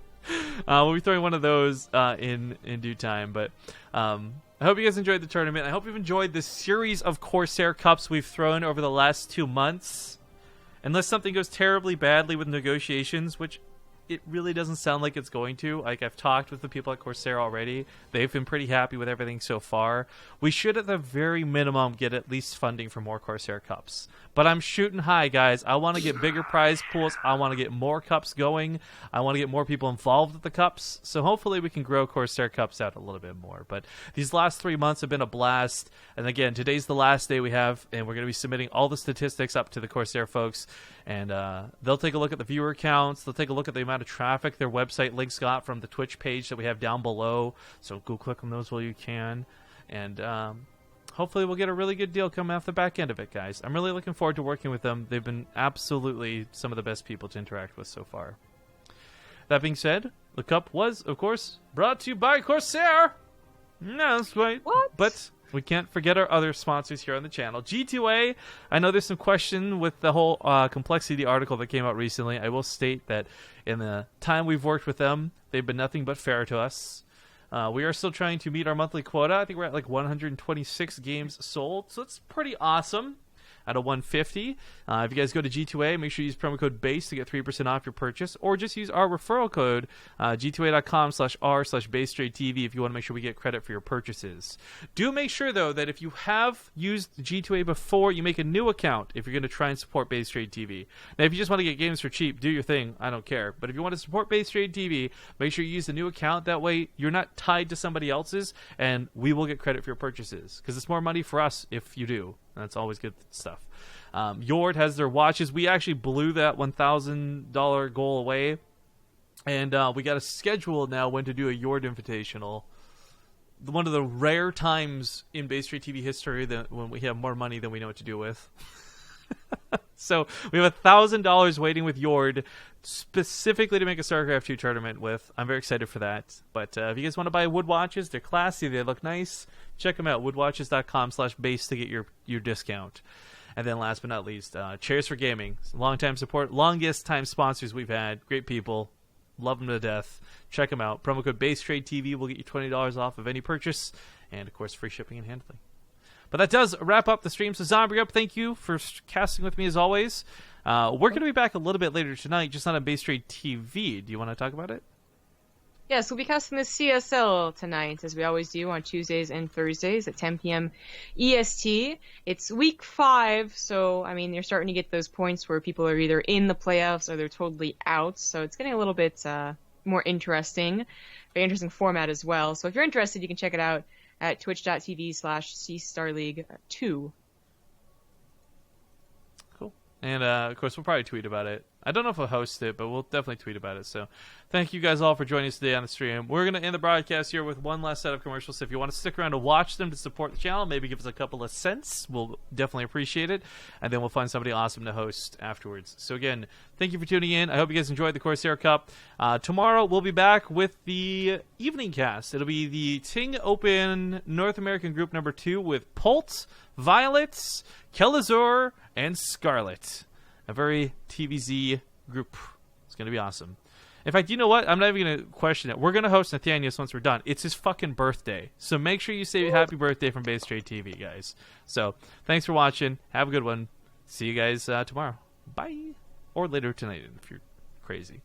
we'll be throwing one of those in due time. But I hope you guys enjoyed the tournament. I hope you've enjoyed this series of Corsair Cups we've thrown over the last 2 months. Unless something goes terribly badly with negotiations, which it really doesn't sound like it's going to. Like, I've talked with the people at Corsair already. They've been pretty happy with everything so far. We should, at the very minimum, get at least funding for more Corsair Cups. But I'm shooting high, guys. I want to get bigger prize pools. I want to get more cups going. I want to get more people involved with the cups. So hopefully we can grow Corsair Cups out a little bit more. But these last 3 months have been a blast. And again, today's the last day we have, and we're going to be submitting all the statistics up to the Corsair folks. And they'll take a look at the viewer counts. They'll take a look at the amount of traffic their website links got from the Twitch page that we have down below. So go click on those while you can. And hopefully we'll get a really good deal coming off the back end of it, guys. I'm really looking forward to working with them. They've been absolutely some of the best people to interact with so far. That being said, the cup was, of course, brought to you by Corsair. No, that's right. What? But We can't forget our other sponsors here on the channel. G2A, I know there's some question with the whole complexity article that came out recently. I will state that in the time we've worked with them, they've been nothing but fair to us. We are still trying to meet our monthly quota. I think we're at like 126 games sold, so it's pretty awesome. Out of 150. If you guys go to G2A, make sure you use promo code BASE to get 3% off your purchase, or just use our referral code, g2a.com/r/BaseTradeTV if you want to make sure we get credit for your purchases. Do make sure, though, that if you have used G2A before, you make a new account if you're going to try and support BaseTradeTV. Now, if you just want to get games for cheap, do your thing. I don't care. But if you want to support BaseTradeTV, make sure you use the new account. That way, you're not tied to somebody else's, and we will get credit for your purchases, because it's more money for us if you do. That's always good stuff. Yord has their watches. We actually blew that $1,000 goal away. And we got a schedule now when to do a Yord Invitational. One of the rare times in BaseTradeTV history that when we have more money than we know what to do with. So we have $1,000 waiting with Yord specifically to make a StarCraft 2 tournament with. I'm very excited for that. But if you guys want to buy wood watches, they're classy, they look nice. Check them out, woodwatches.com/base to get your discount. And then last but not least, Chairs for Gaming. Long-time support, longest time sponsors we've had. Great people. Love them to death. Check them out. Promo code BaseTradeTV will get you $20 off of any purchase. And, of course, free shipping and handling. But that does wrap up the stream. So, Zombie Up, thank you for casting with me as always. We're going to be back a little bit later tonight, just not on BaseTradeTV. Do you want to talk about it? Yes, we'll be casting the CSL tonight, as we always do on Tuesdays and Thursdays at 10 p.m. EST. It's week 5, so, I mean, you're starting to get those points where people are either in the playoffs or they're totally out, so it's getting a little bit more interesting. Very interesting format as well. So if you're interested, you can check it out at twitch.tv/CStarLeague2. Cool. And, of course, we'll probably tweet about it. I don't know if we'll host it, but we'll definitely tweet about it. So thank you guys all for joining us today on the stream. We're going to end the broadcast here with one last set of commercials. So if you want to stick around to watch them to support the channel, maybe give us a couple of cents, we'll definitely appreciate it. And then we'll find somebody awesome to host afterwards. So again, thank you for tuning in. I hope you guys enjoyed the Corsair Cup. Tomorrow we'll be back with the evening cast. It'll be the Ting Open North American Group number 2 with Pult, Violets, Kelazor, and Scarlet. A very TVZ group. It's going to be awesome. In fact, you know what? I'm not even going to question it. We're going to host Nathanius once we're done. It's his fucking birthday. So make sure you say happy birthday from BaseTradeTV, guys. So thanks for watching. Have a good one. See you guys tomorrow. Bye. Or later tonight if you're crazy.